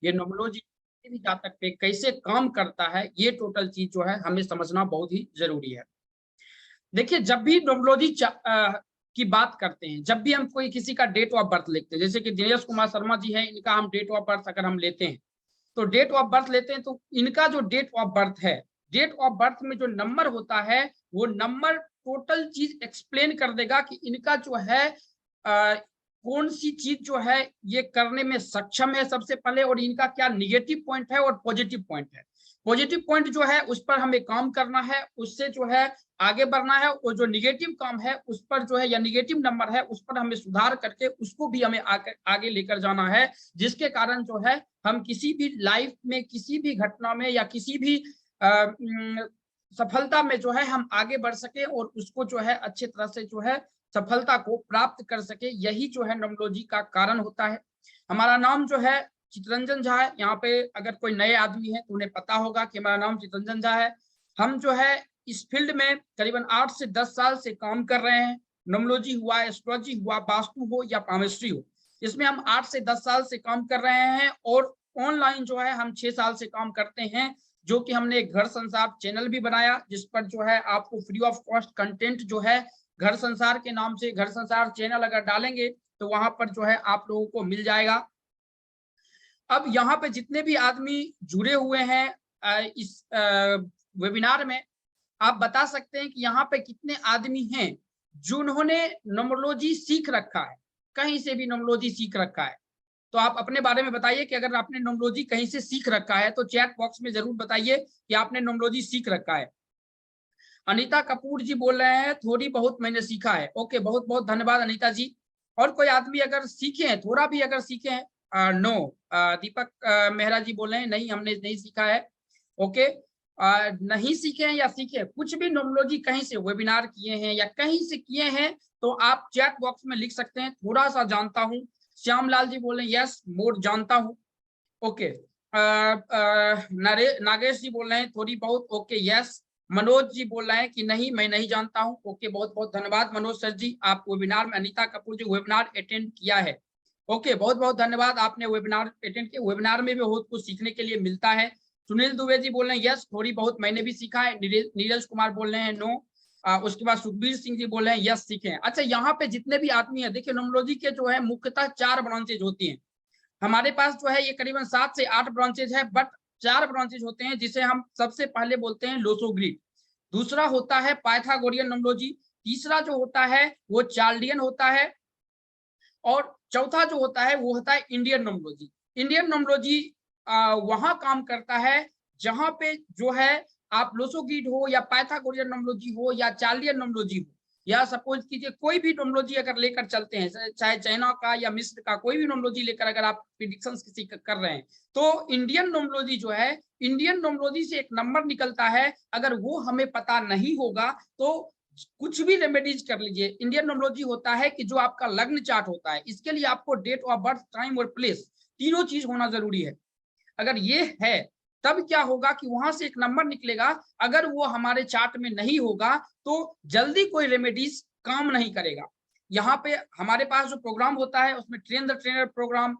ये न्यूमरोलॉजी भी जातक पे कैसे काम करता है, ये टोटल चीज जो है हमें समझना बहुत ही जरूरी है। देखिए, जब भी न्यूमरोलॉजी की बात करते हैं, जब भी हम कोई किसी का डेट ऑफ बर्थ लिखते हैं, जैसे कि दिनेश कुमार शर्मा जी है, इनका हम डेट ऑफ बर्थ अगर हम लेते हैं, तो डेट ऑफ बर्थ लेते हैं, तो इनका जो डेट ऑफ बर्थ है, डेट ऑफ बर्थ में जो नंबर होता है, वो नंबर टोटल चीज एक्सप्लेन कर देगा कि इनका जो है कौन सी चीज जो है ये करने में सक्षम है सबसे पहले, और इनका क्या निगेटिव पॉइंट है और पॉजिटिव पॉइंट है। पॉजिटिव पॉइंट जो है उस पर हमें काम करना है, उससे जो है आगे बढ़ना है, और जो निगेटिव काम है उस पर जो है, या निगेटिव नंबर है उस पर हमें सुधार करके उसको भी हमें आगे लेकर जाना है, जिसके कारण जो है हम किसी भी लाइफ में, किसी भी घटना में, या किसी भी सफलता में जो है हम आगे बढ़ सके, और उसको जो है अच्छे तरह से जो है सफलता को प्राप्त कर सके। यही जो है न्यूमरोलॉजी का कारण होता है। हमारा नाम जो है चितरंजन झा है। यहाँ पे अगर कोई नए आदमी है तो उन्हें पता होगा कि हमारा नाम चितरंजन झा है। हम जो है इस फील्ड में करीबन 8 से 10 साल से काम कर रहे हैं। न्यूमरोलॉजी हुआ, एस्ट्रोलॉजी हुआ, वास्तु हो या पामिस्ट्री हो, इसमें हम 8 से 10 साल से काम कर रहे हैं। और ऑनलाइन जो है हम 6 साल से काम करते हैं, जो कि हमने एक घर संसार चैनल भी बनाया, जिस पर जो है आपको फ्री ऑफ कॉस्ट कंटेंट जो है घर संसार के नाम से, घर संसार चैनल अगर डालेंगे तो वहां पर जो है आप लोगों को मिल जाएगा। अब यहाँ पे जितने भी आदमी जुड़े हुए हैं इस वेबिनार में, आप बता सकते हैं कि यहाँ पे कितने आदमी हैं जिन्होंने न्यूमरोलॉजी सीख रखा है, कहीं से भी न्यूमरोलॉजी सीख रखा है। तो आप अपने बारे में बताइए कि अगर आपने न्यूमरोलॉजी कहीं से सीख रखा है तो चैट बॉक्स में जरूर बताइए कि आपने न्यूमरोलॉजी सीख रखा है। अनीता कपूर जी बोल रहे हैं थोड़ी बहुत मैंने सीखा है। ओके, बहुत बहुत धन्यवाद अनीता जी। और कोई आदमी अगर सीखे हैं, थोड़ा भी अगर सीखे हैं? नो। दीपक मेहरा जी बोल रहे हैं नहीं, हमने नहीं सीखा है। ओके, नहीं सीखे हैं या सीखे, कुछ भी न्यूमरोलॉजी कहीं से वेबिनार किए हैं या कहीं से किए हैं तो आप चैट बॉक्स में लिख सकते हैं थोड़ा सा जानता हूँ। श्यामलाल जी बोल रहे हैं यस मोर जानता हूँ। ओके, नागेश जी बोल रहे हैं थोड़ी बहुत। Okay yes. मनोज जी बोल रहे हैं कि नहीं मैं नहीं जानता हूं। ओके, बहुत बहुत धन्यवाद मनोज सर जी, आप वेबिनार में, अनीता कपूर जी वेबिनार अटेंड किया है। ओके, बहुत बहुत धन्यवाद, आपने वेबिनार अटेंड किया। वेबिनार में भी बहुत कुछ सीखने के लिए मिलता है। सुनील दुबे जी बोल रहे हैं यस थोड़ी बहुत मैंने भी सीखा है। नीरज कुमार बोल रहे हैं नो। उसके बाद सुखबीर सिंह जी बोल रहे हैं यस सीखे हैं। अच्छा, यहाँ पे जितने भी आदमी है, देखिए न्यूमरोलॉजी के जो है मुख्यतः 4 ब्रांचेज होती है हमारे पास जो है, ये करीबन 7 से 8 ब्रांचेज है, बट 4 ब्रांचेज होते हैं जिसे हम सबसे पहले बोलते हैं लोसोग्रिड, दूसरा होता है पाइथागोरियन न्यूमरोलॉजी, तीसरा जो होता है वो चार्लियन होता है, और चौथा जो होता है वो होता है इंडियन न्यूमरोलॉजी। इंडियन न्यूमरोलॉजी वहां काम करता है जहां पे जो है आप लोसोग्रिड हो या पाइथागोरियन न्यूमरोलॉजी हो या चार्लियन न्यूमरोलॉजी हो, या सपोज कीजिए कोई भी न्यूमरोलॉजी अगर लेकर चलते हैं, चाहे चाइना का या मिस्र का कोई भी न्यूमरोलॉजी लेकर अगर आप प्रिडिक्शंस किसी कर रहे हैं, तो इंडियन न्यूमरोलॉजी जो है, इंडियन न्यूमरोलॉजी से एक नंबर निकलता है, अगर वो हमें पता नहीं होगा तो कुछ भी रेमेडीज कर लीजिए। इंडियन न्यूमरोलॉजी होता है कि जो आपका लग्न चार्ट होता है, इसके लिए आपको डेट ऑफ बर्थ, टाइम और प्लेस तीनों चीज होना जरूरी है। अगर ये है तब क्या होगा कि वहां से एक नंबर निकलेगा, अगर वो हमारे चार्ट में नहीं होगा तो जल्दी कोई रेमेडीज काम नहीं करेगा। यहाँ पे हमारे पास जो प्रोग्राम होता है उसमें train the trainer program,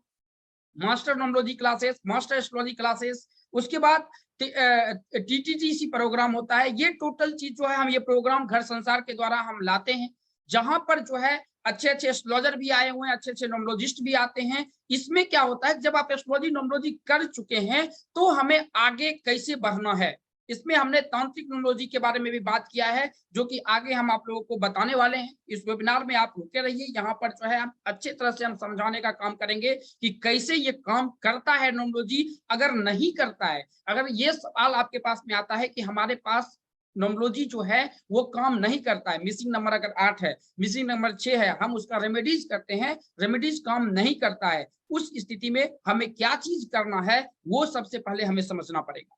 master numerology classes, master astrology classes, उसके बाद टीटीटीसी प्रोग्राम होता है। ये टोटल चीज जो है हम ये प्रोग्राम घर संसार के द्वारा हम लाते हैं, जहां पर जो है अच्छे अच्छे एस्ट्रोलॉजर भी आए हुए हैं, अच्छे अच्छे न्यूमरोलॉजिस्ट भी आते हैं। इसमें क्या होता है, जब आप एस्ट्रोलॉजी न्यूमरोलॉजी कर चुके हैं तो हमें आगे कैसे बढ़ना है, इसमें हमने तांत्रिक न्यूमरोलॉजी के बारे में भी बात किया है, जो कि आगे हम आप लोगों को बताने वाले हैं। इस वेबिनार में आप रुके रहिए, यहाँ पर जो है हम अच्छे तरह से हम समझाने का काम करेंगे कि कैसे ये काम करता है न्यूमरोलॉजी। अगर नहीं करता है, अगर ये सवाल आपके पास में आता है कि हमारे पास न्यूमरोलॉजी जो है वो काम नहीं करता है, मिसिंग नंबर अगर 8 है, मिसिंग नंबर 6 है, हम उसका रेमेडीज करते हैं, रेमेडीज काम नहीं करता है, उस स्थिति में हमें क्या चीज करना है वो सबसे पहले हमें समझना पड़ेगा।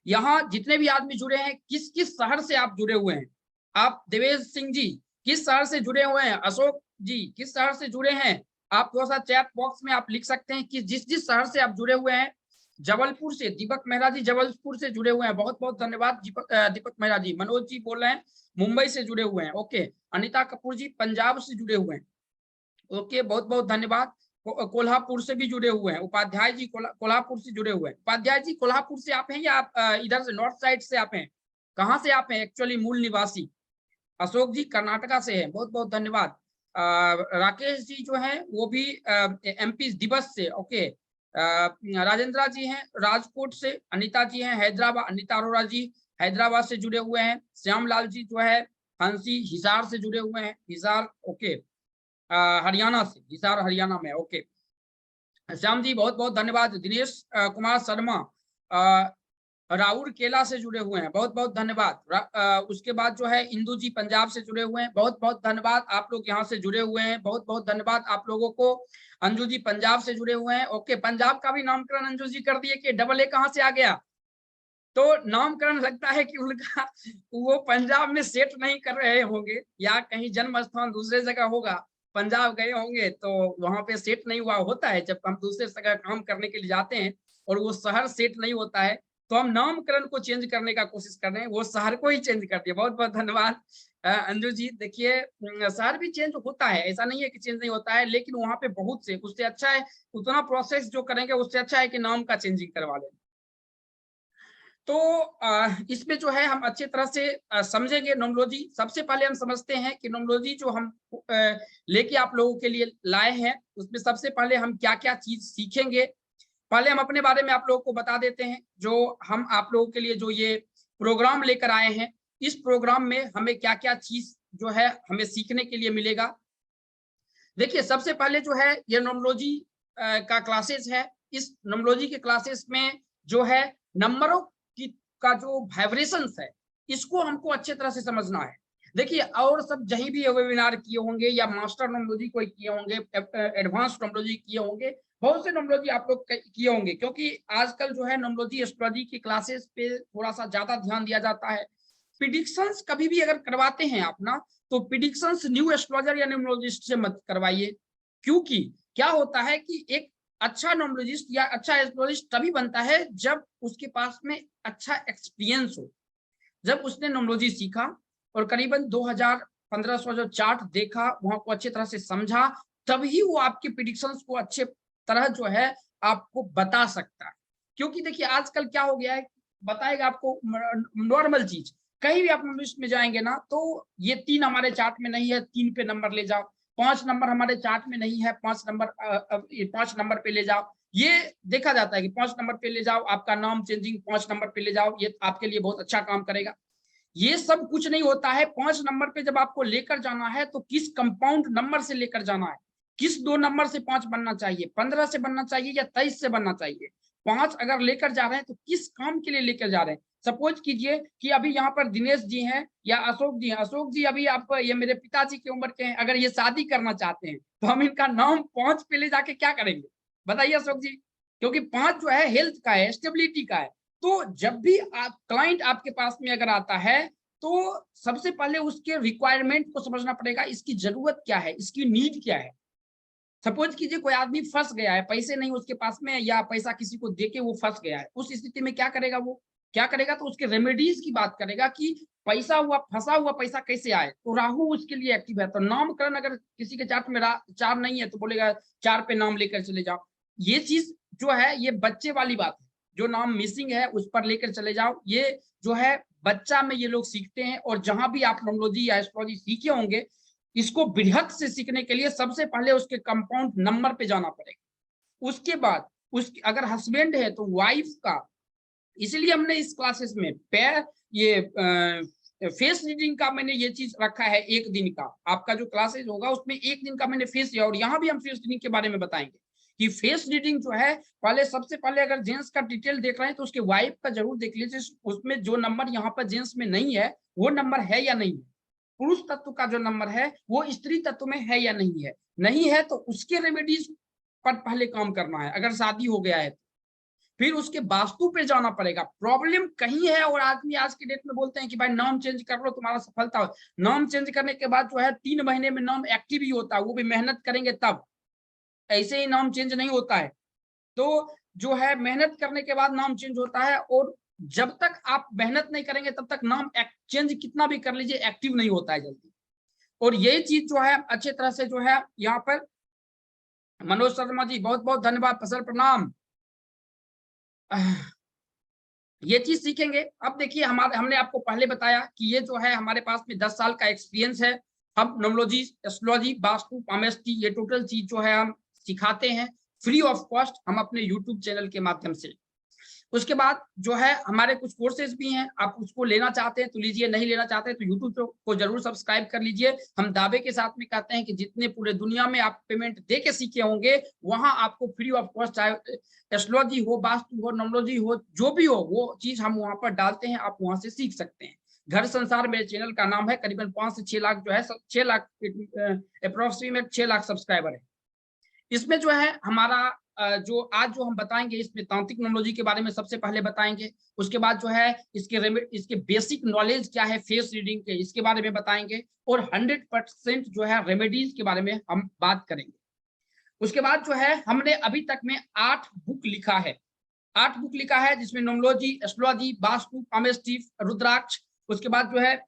यहाँ जितने भी आदमी जुड़े हैं, किस किस शहर से आप जुड़े हुए हैं? आप देवेश सिंह जी किस शहर से जुड़े हुए हैं? अशोक जी किस शहर से जुड़े हैं? आप थोड़ा सा चैट बॉक्स में आप लिख सकते हैं कि जिस जिस शहर से आप जुड़े हुए हैं। जबलपुर से दीपक मेहरा जी जबलपुर से जुड़े हुए हैं, बहुत बहुत धन्यवाद दीपक मेहरा जी। मनोज जी बोल रहे हैं मुंबई से जुड़े हुए हैं। ओके, अनिता कपूर जी पंजाब से जुड़े हुए हैं। ओके, बहुत बहुत धन्यवाद। कोल्हापुर से भी जुड़े हुए हैं। उपाध्याय जी कोल्हापुर से जुड़े हुए हैं। उपाध्याय जी कोल्हापुर से आप हैं या आप इधर से नॉर्थ साइड से आप हैं? कहाँ से आप हैं एक्चुअली मूल निवासी? अशोक जी कर्नाटका से हैं, बहुत बहुत धन्यवाद। राकेश जी जो हैं वो भी एमपी दिवस से, ओके। राजेंद्र जी हैं राजकोट से, अनिता जी हैं हैदराबाद, अनिता अरोड़ा जी हैदराबाद से जुड़े हुए हैं। श्यामलाल जी जो है हंसी हिसार से जुड़े हुए हैं, हिसार, ओके, हरियाणा से, हिसार हरियाणा में, ओके। श्याम जी बहुत बहुत धन्यवाद। दिनेश कुमार शर्मा राउर केला से जुड़े हुए हैं, बहुत बहुत धन्यवाद। उसके बाद जो है इंदू जी पंजाब से जुड़े हुए हैं, बहुत बहुत धन्यवाद। आप लोग यहाँ से जुड़े हुए हैं, बहुत बहुत धन्यवाद आप लोगों को। अंजू जी पंजाब से जुड़े हुए हैं, ओके। पंजाब का भी नामकरण अंजू जी कर दिए कि डबल ए कहाँ से आ गया? तो नामकरण लगता है कि उनका वो पंजाब में सेट नहीं कर रहे होंगे या कहीं जन्म स्थान दूसरे जगह होगा, पंजाब गए होंगे तो वहां पे सेट नहीं हुआ। होता है जब हम दूसरे जगह काम करने के लिए जाते हैं और वो शहर सेट नहीं होता है तो हम नामकरण को चेंज करने का कोशिश कर रहे हैं, वो शहर को ही चेंज कर दिया। बहुत बहुत धन्यवाद अंजू जी। देखिए शहर भी चेंज होता है, ऐसा नहीं है कि चेंज नहीं होता है, लेकिन वहां पे बहुत से, उससे अच्छा है उतना प्रोसेस जो करेंगे उससे अच्छा है कि नाम का चेंजिंग करवा लें। तो इसमें जो है हम अच्छी तरह से समझेंगे नोमोलॉजी। सबसे पहले हम समझते हैं कि नोमोलॉजी जो हम लेके आप लोगों के लिए लाए हैं उसमें सबसे पहले हम क्या क्या चीज सीखेंगे। पहले हम अपने बारे में आप लोगों को बता देते हैं। जो हम आप लोगों के लिए जो ये प्रोग्राम लेकर आए हैं, इस प्रोग्राम में हमें क्या क्या चीज जो है हमें सीखने के लिए मिलेगा। देखिए सबसे पहले जो है ये नोमोलॉजी का क्लासेस है। इस नोमोलॉजी के क्लासेस में जो है नंबरों की का जो वाइब्रेशंस है इसको हमको अच्छे तरह से समझना है। देखिए और सब जहीं भी वेबिनार किए होंगे या मास्टर नोमोलॉजी कोई किए होंगे, एडवांस नोमोलॉजी किए होंगे, बहुत से नोमोलॉजी आप लोग किए होंगे, क्योंकि आजकल जो है नोमोलॉजी एस्ट्रोलॉजी की क्लासेस पे थोड़ा सा ज्यादा ध्यान दिया जाता है। प्रिडिक्शंस कभी भी अगर करवाते हैं आप ना तो प्रिडिक्शंस न्यू एस्ट्रोलॉजर या न्यूमरोलॉजिस्ट से मत करवाइए। क्योंकि क्या होता है कि एक अच्छा न्यूमरोलॉजिस्ट या अच्छा एस्ट्रोलॉजिस्ट तभी बनता है जब उसके पास में अच्छा एक्सपीरियंस हो, जब उसने न्यूमरोलॉजी सीखा और करीबन 2000-1500 जो चार्ट देखा वहां को अच्छी तरह से समझा, तभी वो आपके प्रिडिक्शंस को अच्छे तरह जो है आपको बता सकता है। क्योंकि देखिए आजकल क्या हो गया है, बताएगा आपको नॉर्मल चीज, कहीं भी आप लिस्ट में जाएंगे ना तो ये 3 हमारे चार्ट में नहीं है, 3 पे नंबर ले जाओ, 5 नंबर हमारे चार्ट में नहीं है, 5 नंबर पे ले जाओ। ये देखा जाता है कि 5 नंबर पे ले जाओ, आपका नाम चेंजिंग 5 नंबर पे ले जाओ, ये आपके लिए बहुत अच्छा काम करेगा। ये सब कुछ नहीं होता है। 5 नंबर पे जब आपको लेकर जाना है तो किस कंपाउंड नंबर से लेकर जाना है, किस 2 नंबर से 5 बनना चाहिए, 15 से बनना चाहिए या 23 से बनना चाहिए। 5 अगर लेकर जा रहे हैं तो किस काम के लिए लेकर जा रहे हैं। सपोज कीजिए कि अभी यहाँ पर दिनेश जी हैं या अशोक जी हैं। अशोक जी अभी आप ये मेरे पिताजी की उम्र के हैं, अगर ये शादी करना चाहते हैं तो हम इनका नाम 5 पे ले जाके क्या करेंगे बताइए अशोक जी? क्योंकि 5 जो है हेल्थ का है, स्टेबिलिटी का है। तो जब भी आप क्लाइंट आपके पास में अगर आता है तो सबसे पहले उसके रिक्वायरमेंट को समझना पड़ेगा, इसकी जरूरत क्या है, इसकी नीड क्या है। सपोज कीजिए कोई आदमी फंस गया है, पैसे नहीं उसके पास में या पैसा किसी को देके वो फंस गया है, उस स्थिति में क्या करेगा, वो क्या करेगा तो उसके रेमेडीज की बात करेगा कि पैसा हुआ फंसा हुआ पैसा कैसे आए। तो राहु उसके लिए एक्टिव है। तो नामकरण अगर किसी के चार्ट में 4 नहीं है तो बोलेगा 4 पे नाम लेकर चले जाओ। ये चीज जो है ये बच्चे वाली बात है, जो नाम मिसिंग है उस पर लेकर चले जाओ। ये जो है बच्चा में ये लोग सीखते हैं। और जहां भी आप नोमोलॉजी या एस्ट्रोलॉजी सीखे होंगे, इसको बृहद से सीखने के लिए सबसे पहले उसके कंपाउंड नंबर पे जाना पड़ेगा। उसके बाद उस अगर हस्बैंड है तो वाइफ का, इसलिए हमने इस क्लासेस में पैर ये फेस रीडिंग का मैंने ये चीज रखा है। 1 दिन का आपका जो क्लासेस होगा उसमें 1 दिन का मैंने फेस दिया। और यहाँ भी हम फेस रीडिंग के बारे में बताएंगे कि फेस रीडिंग जो है पहले सबसे पहले अगर जेंट्स का डिटेल देख रहे हैं तो उसके वाइफ का जरूर देख लीजिए, उसमें जो नंबर यहाँ पर जेंट्स में नहीं है वो नंबर है या नहीं है। पुरुष तत्व का जो नंबर है वो स्त्री तत्व में है या नहीं है, नहीं है तो उसके रेमेडीज पर पहले काम करना है। अगर शादी हो गया है फिर उसके वास्तु पे जाना पड़ेगा, प्रॉब्लम कहीं है। और आदमी आज के डेट में बोलते हैं कि भाई नाम चेंज कर लो तुम्हारा सफलता हो। नाम चेंज करने के बाद जो है 3 महीने में नाम एक्टिव ही होता है, वो भी मेहनत करेंगे तब, ऐसे ही नाम चेंज नहीं होता है। तो जो है मेहनत करने के बाद नाम चेंज होता है। और जब तक आप मेहनत नहीं करेंगे तब तक नाम चेंज कितना भी कर लीजिए एक्टिव नहीं होता है जल्दी। और ये चीज जो है अच्छे तरह से जो है यहाँ पर मनोज शर्मा जी बहुत बहुत धन्यवाद, फसल प्रणाम। ये चीज सीखेंगे। अब देखिए हमने आपको पहले बताया कि ये जो है हमारे पास में 10 साल का एक्सपीरियंस है। हम न्यूमरोलॉजी, एस्ट्रोलॉजी, वास्तु, पामेस्ट्री, ये टोटल चीज जो है हम सिखाते हैं फ्री ऑफ कॉस्ट, हम अपने यूट्यूब चैनल के माध्यम से। उसके बाद जो है हमारे कुछ कोर्सेज भी हैं, आप उसको लेना चाहते हैं तो लीजिए, नहीं लेना चाहते हैं तो यूट्यूब को जरूर सब्सक्राइब कर लीजिए। हम दावे के साथ में कहते हैं कि जितने पूरे दुनिया में आप पेमेंट दे के सीखे होंगे, वहां आपको फ्री ऑफ कॉस्ट, चाहे एस्ट्रोलॉजी हो, वास्तु हो, न्यूमरोलॉजी हो, जो भी हो वो चीज हम वहां पर डालते हैं, आप वहां से सीख सकते हैं। घर संसार मेरे चैनल का नाम है। करीबन 5 से 6 लाख जो है, 6 लाख अप्रोक्सीमेट 6 लाख सब्सक्राइबर है। इसमें जो है हमारा जो आज जो हम बताएंगे, इसमें तांत्रिक न्यूमरोलॉजी के बारे में सबसे पहले बताएंगे। उसके बाद जो है इसके बेसिक नॉलेज क्या है फेस रीडिंग के, इसके बारे में बताएंगे। और 100% जो है रेमेडीज के बारे में हम बात करेंगे। उसके बाद जो है हमने अभी तक में 8 बुक लिखा है। 8 बुक लिखा है जिसमें न्यूमरोलॉजी, एस्ट्रोलॉजी, वास्तु, पामेस्ट्री, रुद्राक्ष, उसके बाद जो है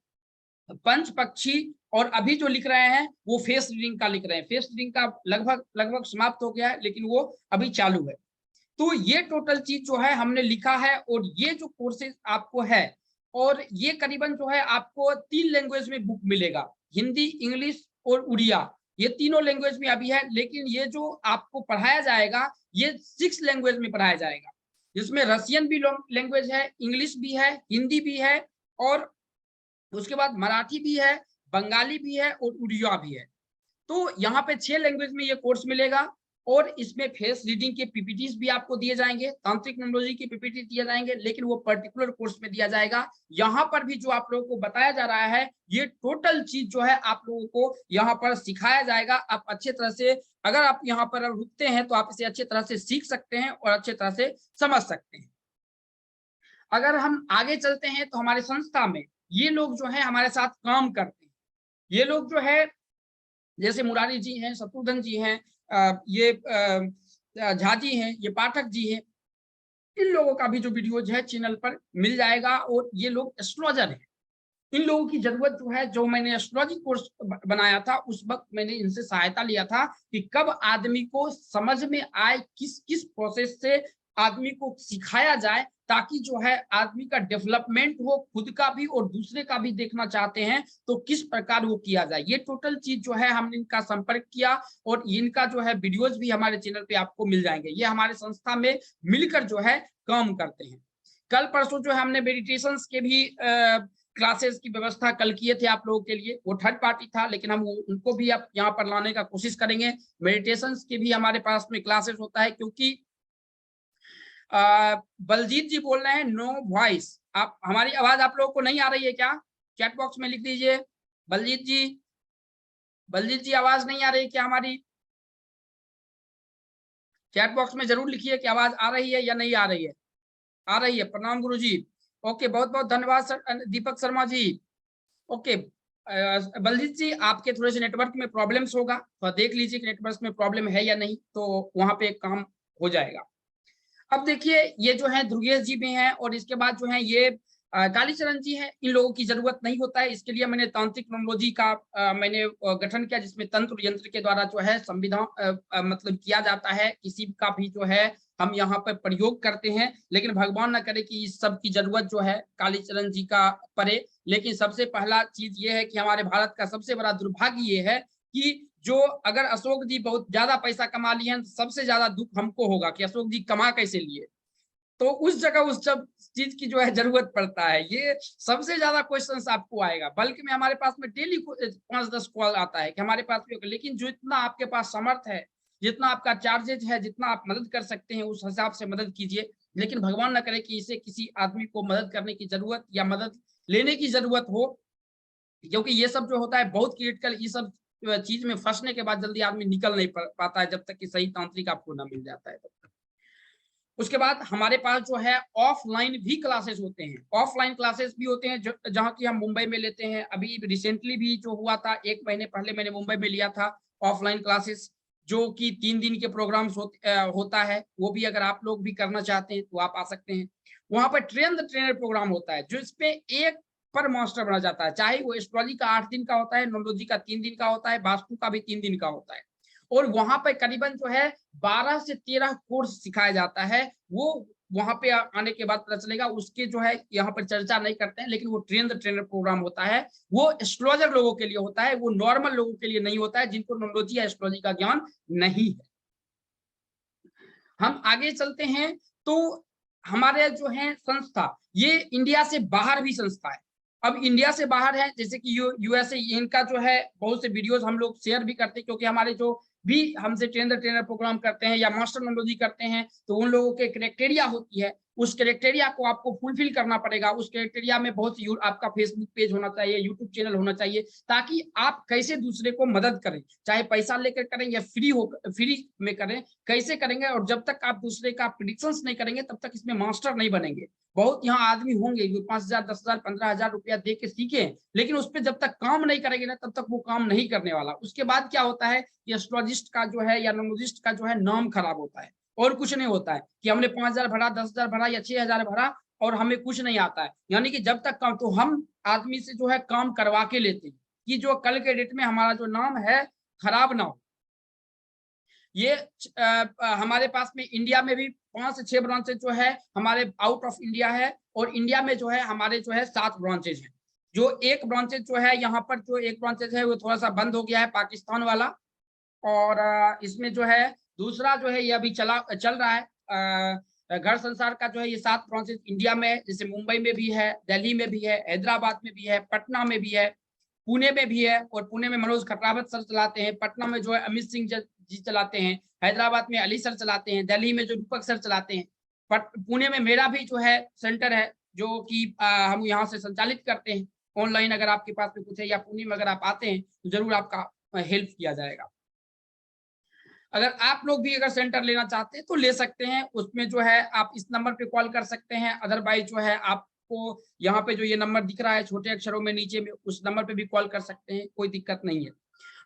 पंच पक्षी, और अभी जो लिख रहे हैं वो फेस रीडिंग का लिख रहे हैं। फेस रीडिंग का लगभग समाप्त हो गया है, लेकिन वो अभी चालू है। तो ये टोटल चीज जो है हमने लिखा है, और ये जो कोर्सेज आपको है, और ये करीबन जो है आपको 3 लैंग्वेज में बुक मिलेगा, हिंदी, इंग्लिश और उड़िया। ये तीनों लैंग्वेज में अभी है, लेकिन ये जो आपको पढ़ाया जाएगा ये 6 लैंग्वेज में पढ़ाया जाएगा, जिसमें रशियन भी लैंग्वेज है, इंग्लिश भी है, हिंदी भी है, और उसके बाद मराठी भी है, बंगाली भी है और उड़िया भी है। तो यहाँ पे 6 लैंग्वेज में ये कोर्स मिलेगा। और इसमें फेस रीडिंग के पीपीटीज भी आपको दिए जाएंगे, तांत्रिक न्यूमरोलॉजी के पीपीटी दिए जाएंगे, लेकिन वो पर्टिकुलर कोर्स में दिया जाएगा। यहाँ पर भी जो आप लोगों को बताया जा रहा है, ये टोटल चीज जो है आप लोगों को यहाँ पर सिखाया जाएगा। आप अच्छे तरह से, अगर आप यहाँ पर रुकते हैं तो आप इसे अच्छे तरह से सीख सकते हैं और अच्छे तरह से समझ सकते हैं। अगर हम आगे चलते हैं तो हमारे संस्था में ये लोग जो है हमारे साथ काम करते हैं। ये लोग जो है जैसे मुरारी जी हैं, शत्रुघ्न जी हैं, ये झा जी हैं, ये पाठक जी हैं, इन लोगों का भी जो वीडियोज है चैनल पर मिल जाएगा। और ये लोग एस्ट्रोलॉजर हैं। इन लोगों की जरूरत जो है, जो मैंने एस्ट्रोलॉजी कोर्स बनाया था उस वक्त मैंने इनसे सहायता लिया था कि कब आदमी को समझ में आए, किस किस प्रोसेस से आदमी को सिखाया जाए, ताकि जो है आदमी का डेवलपमेंट हो, खुद का भी और दूसरे का भी देखना चाहते हैं तो किस प्रकार वो किया जाए। ये टोटल चीज जो है हमने इनका संपर्क किया, और इनका जो है वीडियोज भी हमारे चैनल पे आपको मिल जाएंगे। ये हमारे संस्था में मिलकर जो है काम करते हैं। कल परसों जो है हमने मेडिटेशन के भी क्लासेस की व्यवस्था कल किए थे आप लोगों के लिए। वो थर्ड पार्टी था, लेकिन हम उनको भी आप यहाँ पर लाने का कोशिश करेंगे। मेडिटेशन के भी हमारे पास में क्लासेस होता है, क्योंकि बलजीत जी बोल रहे हैं नो वॉइस। आप, हमारी आवाज आप लोगों को नहीं आ रही है क्या? चैट बॉक्स में लिख दीजिए। बलजीत जी, बलजीत जी आवाज नहीं आ रही क्या हमारी? चैट बॉक्स में जरूर लिखिए कि आवाज आ रही है या नहीं आ रही है। आ रही है, प्रणाम गुरु जी। ओके, बहुत बहुत धन्यवाद सर, दीपक शर्मा जी। ओके, बलजीत जी आपके थोड़े से नेटवर्क में प्रॉब्लम्स होगा, तो देख लीजिए कि नेटवर्क में प्रॉब्लम है या नहीं, तो वहां पे काम हो जाएगा। अब देखिए ये जो है ध्रुवेश जी भी हैं, और इसके बाद जो है ये कालीचरण जी हैं। इन लोगों की जरूरत नहीं होता है। इसके लिए मैंने तांत्रिक न्यूमरोलॉजी का मैंने गठन किया, जिसमें तंत्र यंत्र के द्वारा जो है संविधान मतलब किया जाता है, किसी का भी जो है हम यहाँ पर प्रयोग करते हैं। लेकिन भगवान ना करे कि इस सब की जरूरत जो है कालीचरण जी का पड़े। लेकिन सबसे पहला चीज ये है कि हमारे भारत का सबसे बड़ा दुर्भाग्य ये है कि जो, अगर अशोक जी बहुत ज्यादा पैसा कमा लिए हैं तो सबसे ज्यादा दुख हमको होगा कि अशोक जी कमा कैसे लिए। तो उस जगह उस सब चीज की जो है जरूरत पड़ता है। ये सबसे ज्यादा क्वेश्चंस आपको आएगा, बल्कि में हमारे पास में डेली 5-10 कॉल आता है कि हमारे पास भी, लेकिन जो इतना आपके पास समर्थ है, जितना आपका चार्जेज है, जितना आप मदद कर सकते हैं उस हिसाब से मदद कीजिए। लेकिन भगवान ना करे कि इसे किसी आदमी को मदद करने की जरूरत या मदद लेने की जरूरत हो, क्योंकि ये सब जो होता है बहुत क्रिटिकल। ये सब चीज में फंसने के बाद जल्दी आदमी निकल नहीं पाता है, जब तक कि सही तांत्रिक आपको ना मिल जाता है तब तक। उसके बाद हमारे पास जो है ऑफलाइन भी क्लासेस होते हैं। ऑफलाइन क्लासेस भी होते हैं जहाँ की हम मुंबई में लेते हैं। अभी रिसेंटली भी जो हुआ था, 1 महीने पहले मैंने मुंबई में लिया था ऑफलाइन क्लासेस, जो कि 3 दिन के प्रोग्राम्स होता है। वो भी अगर आप लोग भी करना चाहते हैं तो आप आ सकते हैं। वहां पर ट्रेन द ट्रेनर प्रोग्राम होता है, जो इसपे एक पर मास्टर बना जाता है, चाहे वो एस्ट्रोलॉजी का 8 दिन का होता है, न्यूमरोलॉजी का 3 दिन का होता है, वास्तु का भी 3 दिन का होता है। और वहां पर करीबन जो है 12 से 13 कोर्स सिखाया जाता है। वो वहां पे आने के बाद पता चलेगा, उसके जो है यहाँ पर चर्चा नहीं करते हैं, लेकिन वो ट्रेनर प्रोग्राम होता है, वो एस्ट्रोलॉजर लोगों के लिए होता है, वो नॉर्मल लोगों के लिए नहीं होता है, जिनको न्यूमरोलॉजी या एस्ट्रोलॉजी का ज्ञान नहीं है। हम आगे चलते हैं तो हमारे जो है संस्था, ये इंडिया से बाहर भी संस्था है। अब इंडिया से बाहर है, जैसे कि यूएसए, इनका जो है बहुत से वीडियोस हम लोग शेयर भी करते हैं, क्योंकि हमारे जो भी हमसे ट्रेनर प्रोग्राम करते हैं या मास्टर न्यूमरोलॉजी करते हैं, तो उन लोगों के क्राइटेरिया होती है, उस क्राइटेरिया को आपको फुलफिल करना पड़ेगा। उस क्राइटेरिया में बहुत सी, आपका फेसबुक पेज होना चाहिए, यूट्यूब चैनल होना चाहिए, ताकि आप कैसे दूसरे को मदद करें, चाहे पैसा लेकर करें या फ्री में करें, कैसे करेंगे। और जब तक आप दूसरे का प्रिडिक्शंस नहीं करेंगे, तब तक इसमें मास्टर नहीं बनेंगे। बहुत यहाँ आदमी होंगे जो 5,000, 10,000, 15,000 रुपया दे के सीखे, लेकिन उस पर जब तक काम नहीं करेंगे ना, तब तक वो काम नहीं करने वाला। उसके बाद क्या होता है कि एस्ट्रोलॉजिस्ट का जो है या न्यूमरोलॉजिस्ट का जो है नाम खराब होता है, और कुछ नहीं होता है कि हमने 5,000 भरा, 10,000 भरा या 6,000 भरा और हमें कुछ नहीं आता है। यानी कि जब तक काम, तो हम आदमी से जो है काम करवा के लेते हैं कि जो कल के डेट में हमारा जो नाम है खराब ना हो। ये हमारे पास में इंडिया में भी 5 से 6 ब्रांचेज जो है हमारे आउट ऑफ इंडिया है, और इंडिया में जो है हमारे जो है 7 ब्रांचेज हैं। जो एक ब्रांचेज जो है यहाँ पर, जो एक ब्रांचेज है वो थोड़ा सा बंद हो गया है, पाकिस्तान वाला। और इसमें जो है दूसरा जो है ये अभी चल रहा है। घर संसार का जो है ये 7 ब्रांचेज इंडिया में है, जैसे मुंबई में भी है, दिल्ली में भी है, हैदराबाद में भी है, पटना में भी है, पुणे में भी है। और पुणे में मनोज खटरावत सर चलाते हैं, पटना में जो है अमित सिंह जी चलाते हैं, हैदराबाद में अली सर चलाते हैं, दिल्ली में जो रूपक सर चलाते हैं, पुणे में मेरा भी जो है सेंटर है, जो कि हम यहाँ से संचालित करते हैं ऑनलाइन। अगर आपके पास में कुछ है या पुणे में अगर आप आते हैं तो जरूर आपका हेल्प किया जाएगा। अगर आप लोग भी अगर सेंटर लेना चाहते हैं तो ले सकते हैं, उसमें जो है आप इस नंबर पे कॉल कर सकते हैं। अदरवाइज जो है आपको यहाँ पे जो ये नंबर दिख रहा है छोटे अक्षरों में नीचे में, उस नंबर पे भी कॉल कर सकते हैं, कोई दिक्कत नहीं है।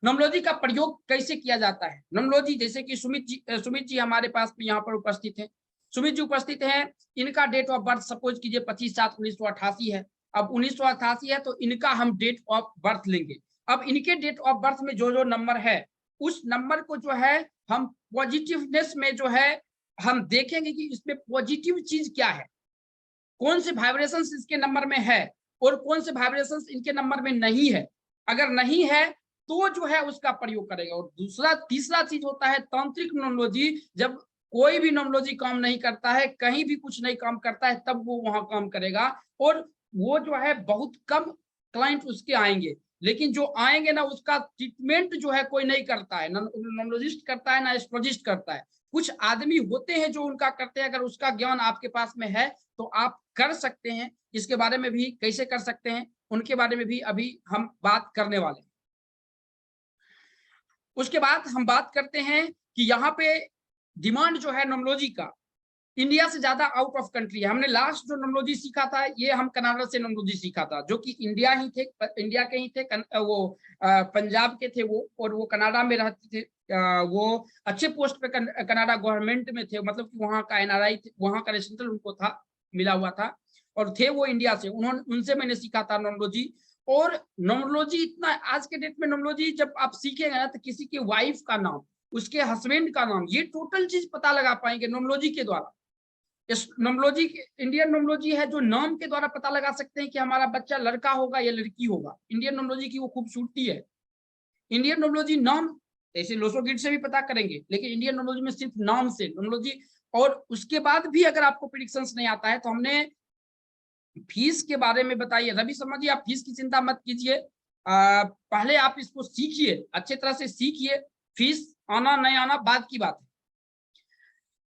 न्यूमरोलॉजी का प्रयोग कैसे किया जाता है? न्यूमरोलॉजी, जैसे कि सुमित जी हमारे पास में यहाँ पर उपस्थित है। सुमित जी उपस्थित है, इनका डेट ऑफ बर्थ सपोज कीजिए 25/7/1988 है। अब 1988 है तो इनका हम डेट ऑफ बर्थ लेंगे। अब इनके डेट ऑफ बर्थ में जो जो नंबर है, उस नंबर को जो है हम पॉजिटिवनेस में जो है हम देखेंगे कि इसमें पॉजिटिव चीज क्या है, कौन से वाइब्रेशंस इसके नंबर में है और कौन से वाइब्रेशंस इनके नंबर में नहीं है। अगर नहीं है तो जो है उसका प्रयोग करेगा। और दूसरा तीसरा चीज होता है तांत्रिक न्यूमरोलॉजी। जब कोई भी न्यूमरोलॉजी काम नहीं करता है, कहीं भी कुछ नहीं काम करता है, तब वो वहां काम करेगा। और वो जो है बहुत कम क्लाइंट उसके आएंगे, लेकिन जो आएंगे ना उसका ट्रीटमेंट जो है कोई नहीं करता है, न्यूमरोलॉजिस्ट करता है ना एस्ट्रोलॉजिस्ट करता है। कुछ आदमी होते हैं जो उनका करते हैं। अगर उसका ज्ञान आपके पास में है तो आप कर सकते हैं। इसके बारे में भी कैसे कर सकते हैं उनके बारे में भी अभी हम बात करने वाले हैं। उसके बाद हम बात करते हैं कि यहाँ पे डिमांड जो है न्यूमरोलॉजी का इंडिया से ज्यादा आउट ऑफ कंट्री है। हमने लास्ट जो न्यूमरोलॉजी सीखा था ये हम कनाडा से न्यूमरोलॉजी सीखा था, जो कि इंडिया के ही थे, वो पंजाब के थे वो, और वो कनाडा में रहते थे। वो अच्छे पोस्ट पे कनाडा गवर्नमेंट में थे, मतलब कि वहाँ का एनआरआई, वहाँ का रेसिडेंट उनको था, मिला हुआ था, और थे वो इंडिया से। उनसे मैंने सीखा था न्यूमरोलॉजी। और न्यूमरोलॉजी इतना आज के डेट में, न्यूमरोलॉजी जब आप सीखेंगे ना तो किसी की वाइफ का नाम, उसके हस्बैंड का नाम, ये टोटल चीज पता लगा पाएंगे न्यूमरोलॉजी के द्वारा। इस न्यूमरोलॉजी, इंडियन न्यूमरोलॉजी है जो नाम के द्वारा पता लगा सकते हैं कि हमारा बच्चा लड़का होगा या लड़की होगा। इंडियन न्यूमरोलॉजी की वो खूबसूरती है। इंडियन न्यूमरोलॉजी नाम, जैसे लोसोगिट से भी पता करेंगे, लेकिन इंडियन न्यूमरोलॉजी में सिर्फ नाम से न्यूमरोलॉजी। और उसके बाद भी अगर आपको प्रेडिक्शंस नहीं आता है तो हमने फीस के बारे में बताइए। रवि शर्मा जी, आप फीस की चिंता मत कीजिए, पहले आप इसको सीखिए, अच्छे तरह से सीखिए। फीस आना नहीं आना बाद की बात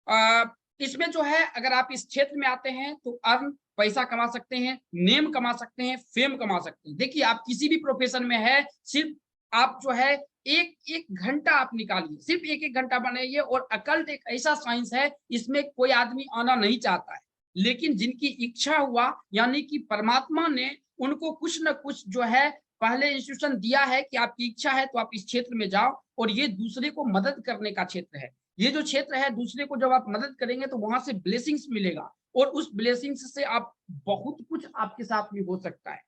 है। इसमें जो है अगर आप इस क्षेत्र में आते हैं तो अर्न, पैसा कमा सकते हैं, नेम कमा सकते हैं, फेम कमा सकते हैं। देखिए आप किसी भी प्रोफेशन में है, सिर्फ आप जो है एक एक घंटा आप निकालिए, सिर्फ एक एक घंटा बनाइए। और अकल्ट एक ऐसा साइंस है, इसमें कोई आदमी आना नहीं चाहता है, लेकिन जिनकी इच्छा हुआ, यानी कि परमात्मा ने उनको कुछ न कुछ जो है पहले इंस्ट्रक्शन दिया है कि आपकी इच्छा है तो आप इस क्षेत्र में जाओ। और ये दूसरे को मदद करने का क्षेत्र है। ये जो क्षेत्र है, दूसरे को जब आप मदद करेंगे तो वहां से ब्लेसिंग्स मिलेगा, और उस ब्लेसिंग्स से आप बहुत कुछ आपके साथ भी हो सकता है।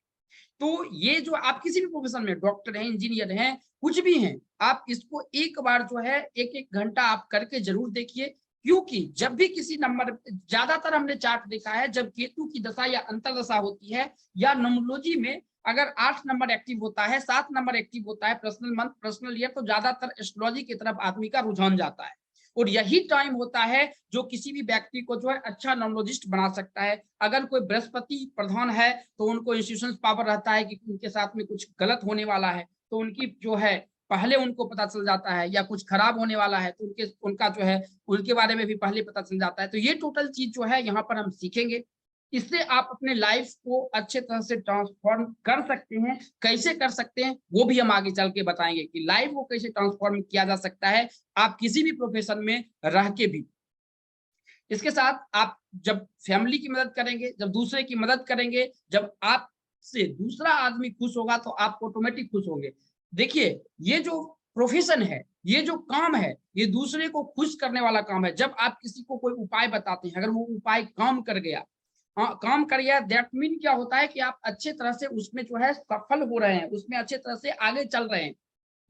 तो ये जो आप किसी भी प्रोफेशन में डॉक्टर हैं, इंजीनियर हैं, कुछ भी हैं, आप इसको एक बार जो है 1-1 घंटा आप करके जरूर देखिए। क्योंकि जब भी किसी नंबर, ज्यादातर हमने चार्ट देखा है जब केतु की दशा या अंतरदशा होती है या न्यूमरोलॉजी में अगर 8 नंबर एक्टिव होता है, 7 नंबर एक्टिव होता है, पर्सनल मंथ, पर्सनल ईयर, तो ज्यादातर एस्ट्रोलॉजी की तरफ आदमी का रुझान जाता है। और यही टाइम होता है जो किसी भी व्यक्ति को जो है अच्छा न्यूमरोलॉजिस्ट बना सकता है। अगर कोई बृहस्पति प्रधान है तो उनको इंस्टीट्यूशन पावर रहता है कि उनके साथ में कुछ गलत होने वाला है, तो उनकी जो है पहले उनको पता चल जाता है, या कुछ खराब होने वाला है तो उनका जो है उनके बारे में भी पहले पता चल जाता है। तो ये टोटल चीज जो है यहाँ पर हम सीखेंगे। इससे आप अपने लाइफ को अच्छे तरह से ट्रांसफॉर्म कर सकते हैं। कैसे कर सकते हैं वो भी हम आगे चल के बताएंगे कि लाइफ को कैसे ट्रांसफॉर्म किया जा सकता है, आप किसी भी प्रोफेशन में रह के भी। इसके साथ आप जब फैमिली की मदद करेंगे, जब दूसरे की मदद करेंगे, जब आपसे दूसरा आदमी खुश होगा तो आप ऑटोमेटिक खुश होंगे। देखिए, ये जो प्रोफेशन है, ये जो काम है, ये दूसरे को खुश करने वाला काम है। जब आप किसी को कोई उपाय बताते हैं, अगर वो उपाय काम कर गया, काम कर गया, दैट मीन क्या होता है कि आप अच्छे तरह से उसमें जो है सफल हो रहे हैं, उसमें अच्छे तरह से आगे चल रहे हैं।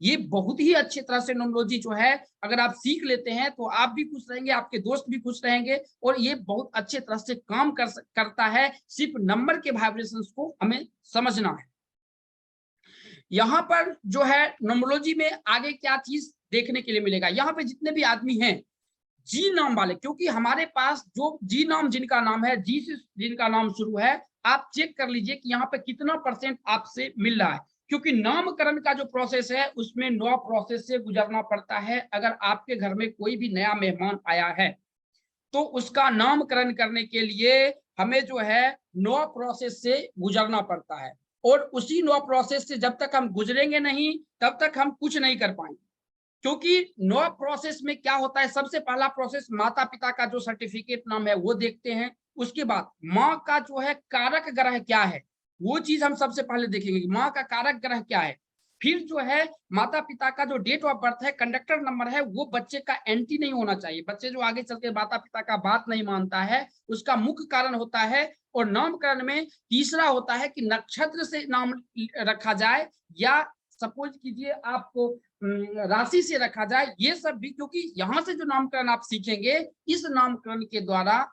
ये बहुत ही अच्छे तरह से न्यूमरोलॉजी जो है अगर आप सीख लेते हैं तो आप भी खुश रहेंगे, आपके दोस्त भी खुश रहेंगे, और ये बहुत अच्छे तरह से काम करता है। सिर्फ नंबर के वाइब्रेशंस को हमें समझना है। यहाँ पर जो है न्यूमरोलॉजी में आगे क्या चीज देखने के लिए मिलेगा, यहाँ पे जितने भी आदमी हैं जी नाम वाले, क्योंकि हमारे पास जो जी नाम जिनका नाम है, जी से जिनका नाम शुरू है, आप चेक कर लीजिए कि यहाँ पे कितना % आपसे मिल रहा है। क्योंकि नामकरण का जो प्रोसेस है उसमें 9 प्रोसेस से गुजरना पड़ता है। अगर आपके घर में कोई भी नया मेहमान आया है तो उसका नामकरण करने के लिए हमें जो है 9 प्रोसेस से गुजरना पड़ता है, और उसी 9 प्रोसेस से जब तक हम गुजरेंगे नहीं तब तक हम कुछ नहीं कर पाएंगे। क्योंकि 9 प्रोसेस में क्या होता है, सबसे पहला प्रोसेस माता पिता का जो सर्टिफिकेट नाम है वो देखते हैं। उसके बाद माँ का जो है कारक ग्रह क्या है, वो चीज हम सबसे पहले देखेंगे कि माँ का कारक ग्रह क्या है। फिर जो है माता पिता का जो डेट ऑफ बर्थ है, कंडक्टर नंबर है, वो बच्चे का एंटी नहीं होना चाहिए। बच्चे जो आगे चल के माता पिता का बात नहीं मानता है उसका मुख्य कारण होता है। और नामकरण में तीसरा होता है कि नक्षत्र से नाम रखा जाए, या सपोज कीजिए आपको राशि से रखा जाए, ये सब भी। क्योंकि यहाँ से जो नामकरण आप सीखेंगे, इस नामकरण के द्वारा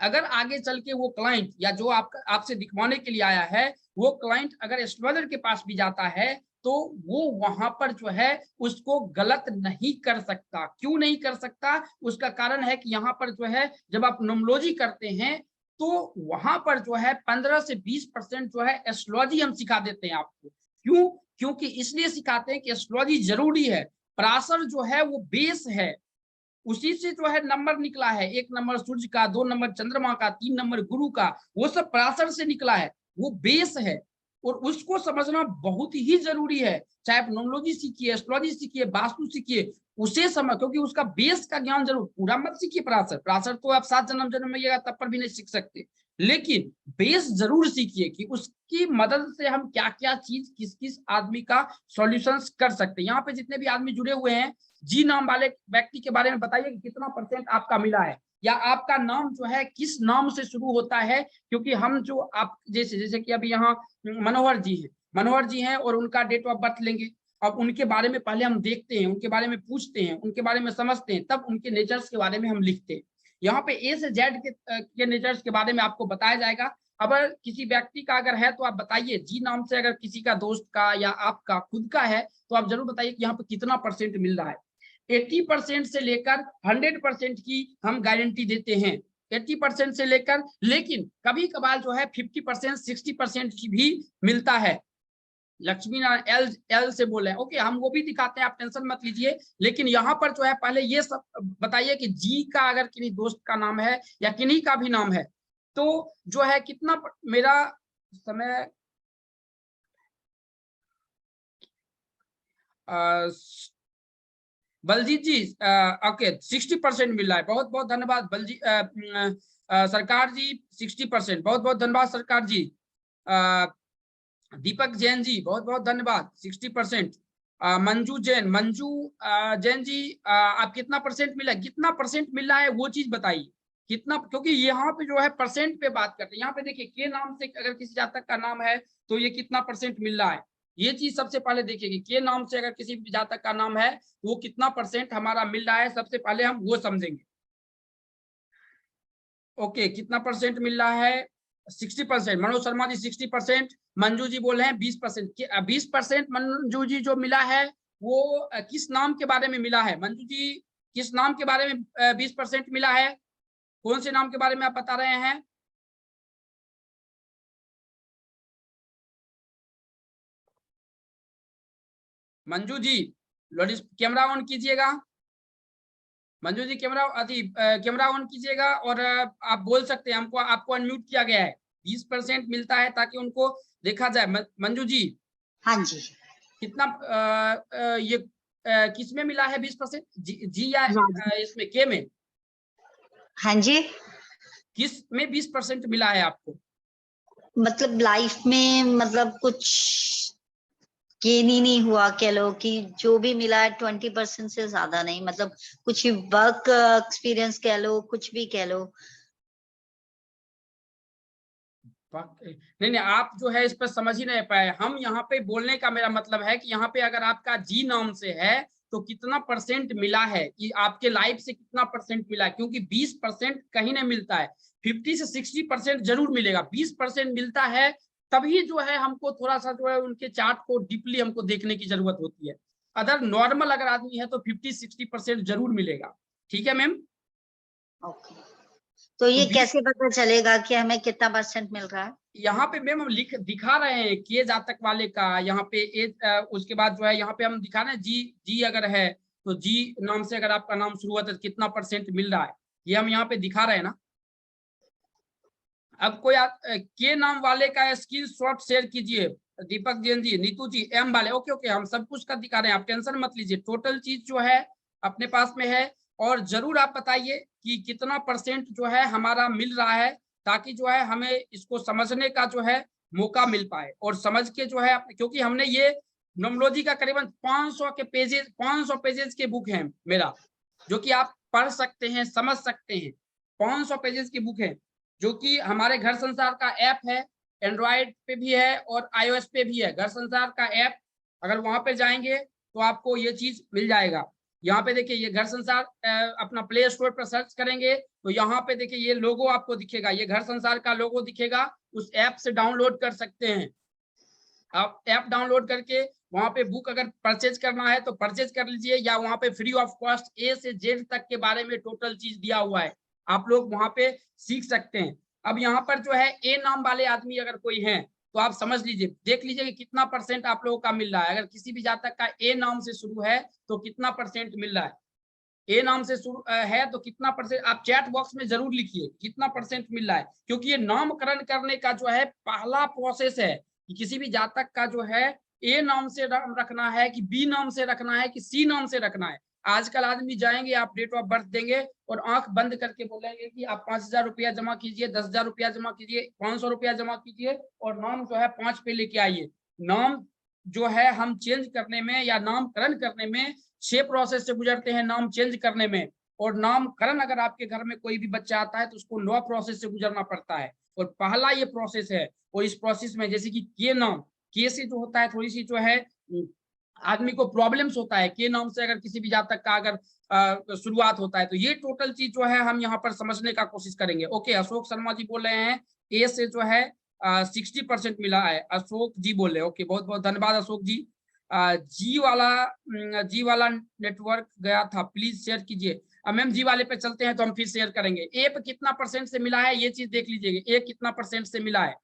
अगर आगे चल के वो क्लाइंट या जो आपसे दिखवाने के लिए आया है, वो क्लाइंट अगर एस्ट्रोलॉजर के पास भी जाता है तो वो वहां पर जो है उसको गलत नहीं कर सकता। क्यों नहीं कर सकता, उसका कारण है कि यहाँ पर जो है जब आप न्यूमरोलॉजी करते हैं तो वहां पर जो है 15 से 20% जो है एस्ट्रोलॉजी हम सिखा देते हैं आपको। क्यों? क्योंकि इसलिए सिखाते हैं कि एस्ट्रोलॉजी जरूरी है। पराशर जो है वो बेस है, उसी से जो है नंबर निकला है। 1 नंबर सूर्य का, 2 नंबर चंद्रमा का, 3 नंबर गुरु का, वो सब पराशर से निकला है, वो बेस है। और उसको समझना बहुत ही जरूरी है। चाहे आप न्यूमरोलॉजी सीखिए, एस्ट्रोलॉजी सीखिए, वास्तु सीखिए, उसे समझ, क्योंकि उसका बेस का ज्ञान जरूर, पूरा मत सीखिए पराशर। पराशर तो आप 7 जन्म में तब पर भी नहीं सीख सकते, लेकिन बेस जरूर सीखिए कि उसकी मदद से हम क्या क्या चीज किस किस आदमी का सॉल्यूशंस कर सकते हैं। यहाँ पे जितने भी आदमी जुड़े हुए हैं, जी नाम वाले व्यक्ति के बारे में बताइए कि कितना % आपका मिला है, या आपका नाम जो है किस नाम से शुरू होता है। क्योंकि हम जो आप जैसे कि अभी यहाँ मनोहर जी हैं और उनका डेट ऑफ बर्थ लेंगे। अब उनके बारे में पहले हम देखते हैं, उनके बारे में पूछते हैं, उनके बारे में समझते हैं, तब उनके नेचर्स के बारे में हम लिखते हैं। यहाँ पे ए से जेड के नेचर्स के बारे में आपको बताया जाएगा। अगर किसी व्यक्ति का अगर है तो आप बताइए, जी नाम से अगर किसी का दोस्त का या आपका खुद का है तो आप जरूर बताइए कि यहाँ पे कितना % मिल रहा है। 80% से लेकर 100% की हम गारंटी देते हैं, 80% से लेकर, लेकिन कभी कभार जो है 50% 60% की भी मिलता है। लक्ष्मी नारायण एल से बोले, ओके, हम वो भी दिखाते हैं, आप टेंशन मत लीजिए। लेकिन यहाँ पर जो है पहले ये सब बताइए कि जी का अगर किन्हीं दोस्त का नाम है या किन्हीं का भी नाम है तो जो है कितना मेरा समय बलजीत जी, ओके 60% मिल रहा है, बहुत बहुत धन्यवाद बलजीत सरकार जी, 60%, बहुत बहुत धन्यवाद सरकार जी। दीपक जैन जी, बहुत बहुत धन्यवाद, 60%। मंजू जैन जी, आप कितना % मिला, कितना % मिल रहा है वो चीज बताइए। कितना, क्योंकि यहाँ पे जो है परसेंट पे बात करते हैं। यहाँ पे देखिए के नाम से अगर किसी जातक का नाम है तो ये कितना परसेंट मिल रहा है, ये चीज सबसे पहले देखिएगी। के नाम से अगर किसी जातक का नाम है तो वो कितना परसेंट हमारा मिल रहा है, सबसे पहले हम वो समझेंगे। ओके, कितना परसेंट मिल रहा है? 60%। मनोज शर्मा जी 60%, मंजू जी बोल रहे हैं 20%। 20% मंजू जी जो मिला है वो किस नाम के बारे में मिला है? मंजू जी किस नाम के बारे में 20% मिला है? कौन से नाम के बारे में आप बता रहे हैं? मंजू जी कैमरा ऑन कीजिएगा। मंजू जी कैमरा ऑन कीजिएगा और आप बोल सकते हैं, हमको आपको अनम्यूट किया गया है। 20% मिलता है ताकि उनको देखा जाए। मंजू जी हाँ जी, कितना ये किस में मिला है 20%? जी या इसमें के में? हाँ जी, किस में 20% मिला है आपको? मतलब लाइफ में मतलब कुछ गेन ही नहीं हुआ, कह लो कि जो भी मिला है 20% से ज्यादा नहीं, मतलब कुछ ही वर्क एक्सपीरियंस कह लो, कुछ भी कह लो। नहीं नहीं, आप जो है इस पर समझ ही नहीं पाए। हम यहाँ पे बोलने का मेरा मतलब है कि यहाँ पे अगर आपका जी नाम से है तो कितना परसेंट मिला है, कि आपके लाइफ से कितना परसेंट मिला है, क्योंकि 20% कहीं नहीं मिलता है। 50 से 60% जरूर मिलेगा। 20% मिलता है तभी जो है हमको थोड़ा सा जो है उनके चार्ट को डीपली हमको देखने की जरूरत होती है। अदर नॉर्मल अगर आदमी है तो 50-60% जरूर मिलेगा। ठीक है मैम? ओके, तो ये तो 20 कैसे पता चलेगा कि हमें कितना परसेंट मिल रहा है? यहाँ पे मैम हम दिखा रहे हैं के जातक वाले का, यहाँ पे उसके बाद जो है यहाँ पे हम दिखा रहे हैं जी। जी अगर है तो जी नाम से अगर आपका नाम शुरू होता है तो कितना परसेंट मिल रहा है, ये हम यहाँ पे दिखा रहे हैं ना। अब कोई के नाम वाले का स्क्रीन शॉट शेयर कीजिए। दीपक जैन जी, नीतू जी, एम वाले। ओके ओके, हम सब कुछ का दिखा रहे हैं, आप टेंशन मत लीजिए। टोटल चीज जो है अपने पास में है। और जरूर आप बताइए कि कितना परसेंट जो है हमारा मिल रहा है, ताकि जो है हमें इसको समझने का जो है मौका मिल पाए। और समझ के जो है, क्योंकि हमने ये न्यूमरोलॉजी का करीबन 500 के पेजेस, 500 पेजेस के बुक है मेरा, जो कि आप पढ़ सकते हैं, समझ सकते हैं। 500 पेजेस की बुक है, जो कि हमारे घर संसार का ऐप है। एंड्रॉइड पे भी है और iOS पे भी है घर संसार का ऐप। अगर वहां पे जाएंगे तो आपको ये चीज मिल जाएगा। यहाँ पे देखिए, ये घर संसार अपना प्ले स्टोर पर सर्च करेंगे तो यहाँ पे देखिए ये लोगो आपको दिखेगा, ये घर संसार का लोगो दिखेगा। उस ऐप से डाउनलोड कर सकते हैं। आप ऐप डाउनलोड करके वहां पे बुक अगर परचेज करना है तो परचेज कर लीजिए, या वहां पे फ्री ऑफ कॉस्ट ए से जेड तक के बारे में टोटल चीज दिया हुआ है, आप लोग वहां पे सीख सकते हैं। अब यहाँ पर जो है ए नाम वाले आदमी अगर कोई है तो आप समझ लीजिए, देख लीजिए कि कितना परसेंट आप लोगों का मिल रहा है। अगर किसी भी जातक का ए नाम से शुरू है तो कितना परसेंट मिल रहा है, ए नाम से शुरू है तो कितना परसेंट, आप चैट बॉक्स में जरूर लिखिए कितना परसेंट मिल रहा है। क्योंकि ये नामकरण करने का जो है पहला प्रोसेस है कि किसी भी जातक का जो है ए नाम से रखना है कि बी नाम से रखना है कि सी नाम से रखना है। आजकल आदमी जाएंगे, आप डेट ऑफ बर्थ देंगे और आंख बंद करके बोलेंगे कि आप 5,000 रुपया जमा कीजिए, 10,000 रुपया जमा कीजिए, 500 रुपया जमा कीजिए और नाम जो है 5 पे लेके आइए। नाम जो है हम चेंज करने में या नामकरण करने में 6 प्रोसेस से गुजरते हैं नाम चेंज करने में। और नामकरण अगर आपके घर में कोई भी बच्चा आता है तो उसको 9 प्रोसेस से गुजरना पड़ता है। और पहला ये प्रोसेस है। और इस प्रोसेस में जैसे कि के नाम, के से जो होता है थोड़ी सी जो है आदमी को प्रॉब्लम्स होता है। के नाम से अगर किसी भी जातक का अगर शुरुआत होता है तो ये टोटल चीज जो है हम यहाँ पर समझने का कोशिश करेंगे। ओके, अशोक शर्मा जी बोल रहे हैं ए से जो है 60% मिला है, अशोक जी बोल रहे हैं। ओके, बहुत बहुत धन्यवाद अशोक जी। जी वाला नेटवर्क गया था, प्लीज शेयर कीजिए। मैम जी वाले पे चलते हैं तो हम फिर शेयर करेंगे। ए पे कितना परसेंट से मिला है ये चीज देख लीजिएगा, ए कितना परसेंट से मिला है।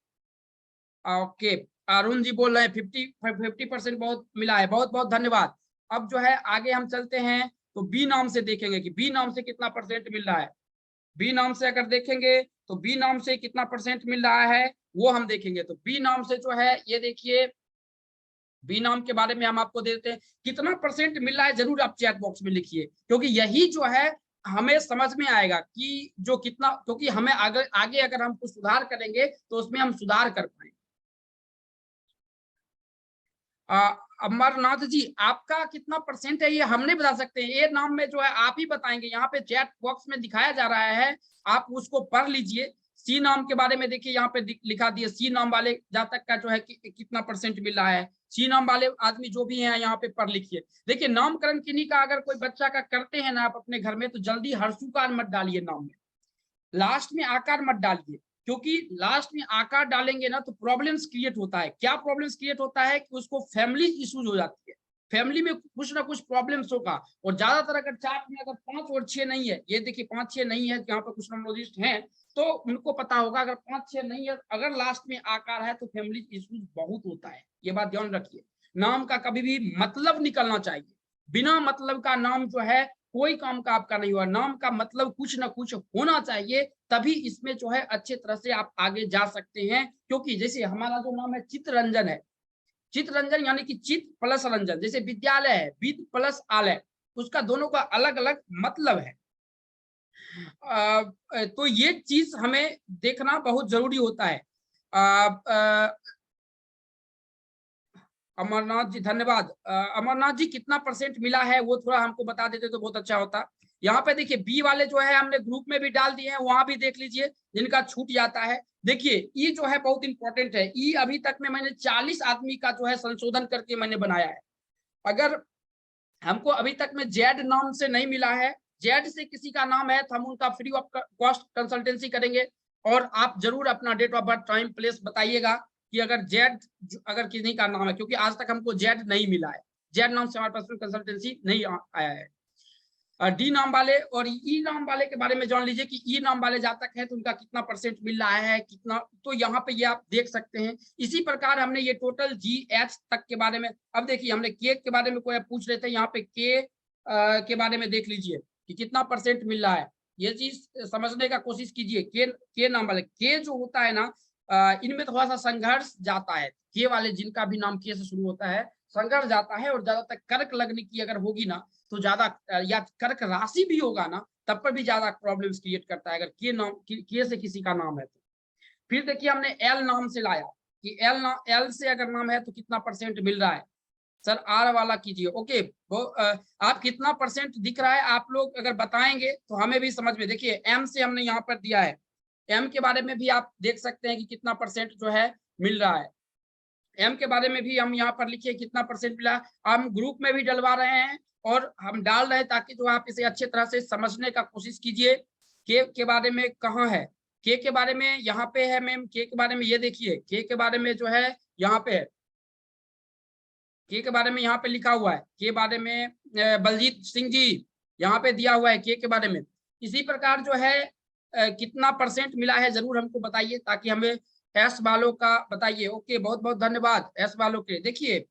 ओके, अरुण जी बोल रहे हैं 50% बहुत मिला है, बहुत बहुत धन्यवाद। अब जो है आगे हम चलते हैं तो बी नाम से देखेंगे कि बी नाम से कितना परसेंट मिल रहा है। बी नाम से अगर देखेंगे तो बी नाम से कितना परसेंट मिल रहा है वो हम देखेंगे। तो बी नाम से जो है ये देखिए, बी नाम के बारे में हम आपको देते हैं कितना परसेंट मिल रहा है, जरूर आप चैट बॉक्स में लिखिए, क्योंकि यही जो है हमें समझ में आएगा कि जो कितना, क्योंकि हमें आगे अगर हम कुछ सुधार करेंगे तो उसमें हम सुधार कर पाएंगे। अमरनाथ जी आपका कितना परसेंट है ये हम नहीं बता सकते हैं, ये नाम में जो है आप ही बताएंगे। यहाँ पे चैट बॉक्स में दिखाया जा रहा है, आप उसको पढ़ लीजिए। सी नाम के बारे में देखिए यहाँ पे लिखा दिया, सी नाम वाले जातक का जो है कितना परसेंट मिल रहा है। सी नाम वाले आदमी जो भी हैं यहाँ पे पढ़ लिखिए। देखिए नामकरण किन्हीं का अगर कोई बच्चा का करते हैं ना आप अपने घर में, तो जल्दी हर्षुकार मत डालिए नाम में, लास्ट में आकार मत डालिए, क्योंकि लास्ट में आकार डालेंगे ना तो प्रॉब्लम्स क्रिएट होता है। क्या प्रॉब्लम्स क्रिएट होता है कि उसको फैमिली इश्यूज हो जाती है, फैमिली में कुछ ना कुछ प्रॉब्लम्स होगा। और ज्यादातर अगर चार्ट में अगर 5 और 6 नहीं है, ये देखिए 5 6 नहीं है, यहाँ पर कुछ न्यूमरोलॉजिस्ट हैं तो उनको पता होगा, अगर 5 6 नहीं है, अगर लास्ट में आकार है तो फैमिली इश्यूज बहुत होता है, ये बात ध्यान रखिए। नाम का कभी भी मतलब निकलना चाहिए, बिना मतलब का नाम जो है कोई काम का आपका नहीं हुआ। नाम का मतलब कुछ ना कुछ होना चाहिए, तभी इसमें जो है अच्छे तरह से आप आगे जा सकते हैं। क्योंकि जैसे हमारा जो नाम है चित्तरंजन है, चित्तरंजन यानी कि चित्त प्लस रंजन, जैसे विद्यालय है विद प्लस आलय, उसका दोनों का अलग अलग मतलब है। तो ये चीज हमें देखना बहुत जरूरी होता है। अमरनाथ जी धन्यवाद। अमरनाथ जी कितना परसेंट मिला है वो थोड़ा हमको बता देते तो बहुत अच्छा होता। यहाँ पे देखिए बी वाले जो है हमने ग्रुप में भी डाल दिए हैं, वहां भी देख लीजिए जिनका छूट जाता है। देखिए ई जो है बहुत इंपॉर्टेंट है, ई अभी तक में मैंने 40 आदमी का जो है संशोधन करके मैंने बनाया है। अगर हमको अभी तक में जेड नाम से नहीं मिला है, जेड से किसी का नाम है तो हम उनका फ्री ऑफ कॉस्ट कंसल्टेंसी करेंगे। और आप जरूर अपना date of birth time place बताइएगा कि अगर जेड अगर किसी का नाम है, क्योंकि आज तक हमको जेड नहीं मिला है, जेड नाम से हमारे पास कंसल्टेंसी नहीं आया है। डी नाम वाले और ई नाम वाले के बारे में जान लीजिए कि ई नाम वाले जातक है तो उनका कितना परसेंट मिल रहा है कितना, तो यहाँ पे ये आप देख सकते हैं। इसी प्रकार हमने ये टोटल जी एच तक के बारे में, अब देखिए हमने के के बारे में कोई पूछ रहे थे, यहाँ पे के बारे में देख लीजिए कि कितना परसेंट मिल रहा है। ये चीज समझने का कोशिश कीजिए। के नाम वाले के जो होता है ना, इनमें थोड़ा सा संघर्ष जाता है। के वाले जिनका भी नाम के से शुरू होता है संघर्ष जाता है, और ज्यादातर कर्क लगने की अगर होगी ना तो ज्यादा, या कर्क राशि भी होगा ना तब पर भी ज्यादा प्रॉब्लम्स क्रिएट करता है अगर के नाम के से किसी का नाम है तो। फिर देखिए हमने एल नाम से लाया कि एल से अगर नाम है तो कितना परसेंट मिल रहा है। सर आर वाला कीजिए। ओके वो आप कितना परसेंट दिख रहा है आप लोग अगर बताएंगे तो हमें भी समझ में। देखिए एम से हमने यहाँ पर दिया है, एम के बारे में भी आप देख सकते हैं कि कितना परसेंट जो है मिल रहा है। एम के बारे में भी हम यहाँ पर लिखिए कितना परसेंट मिला, हम ग्रुप में भी डलवा रहे हैं और हम डाल रहे हैं ताकि जो आप इसे अच्छे तरह से समझने का कोशिश कीजिए। के बारे में कहाँ है, के बारे में यहाँ पे है मैम, के बारे में ये देखिए, के बारे में जो है यहाँ पे है, के बारे में यहाँ पे लिखा हुआ है, के बारे में बलजीत सिंह जी यहाँ पे दिया हुआ है के बारे में। इसी प्रकार जो है कितना परसेंट मिला है जरूर हमको बताइए ताकि हमें एस वालों का बताइए। ओके बहुत बहुत धन्यवाद एस वालों के। देखिए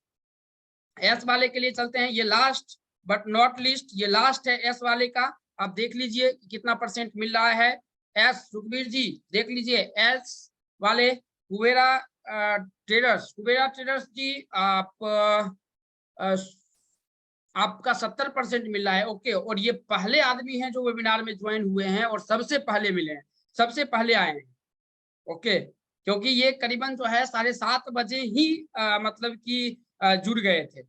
एस वाले के लिए चलते हैं, ये लास्ट बट नॉट लीस्ट, ये लास्ट है एस वाले का। आप देख लीजिए कितना परसेंट मिल रहा है। एस सुखबीर जी देख लीजिए, एस वाले कुबेरा ट्रेडर्स जी आपका 70% मिल रहा है। ओके और ये पहले आदमी हैं जो वेबिनार में ज्वाइन हुए हैं और सबसे पहले मिले हैं, सबसे पहले आए हैं। ओके क्योंकि ये करीबन जो है 7:30 बजे ही मतलब कि जुड़ गए थे।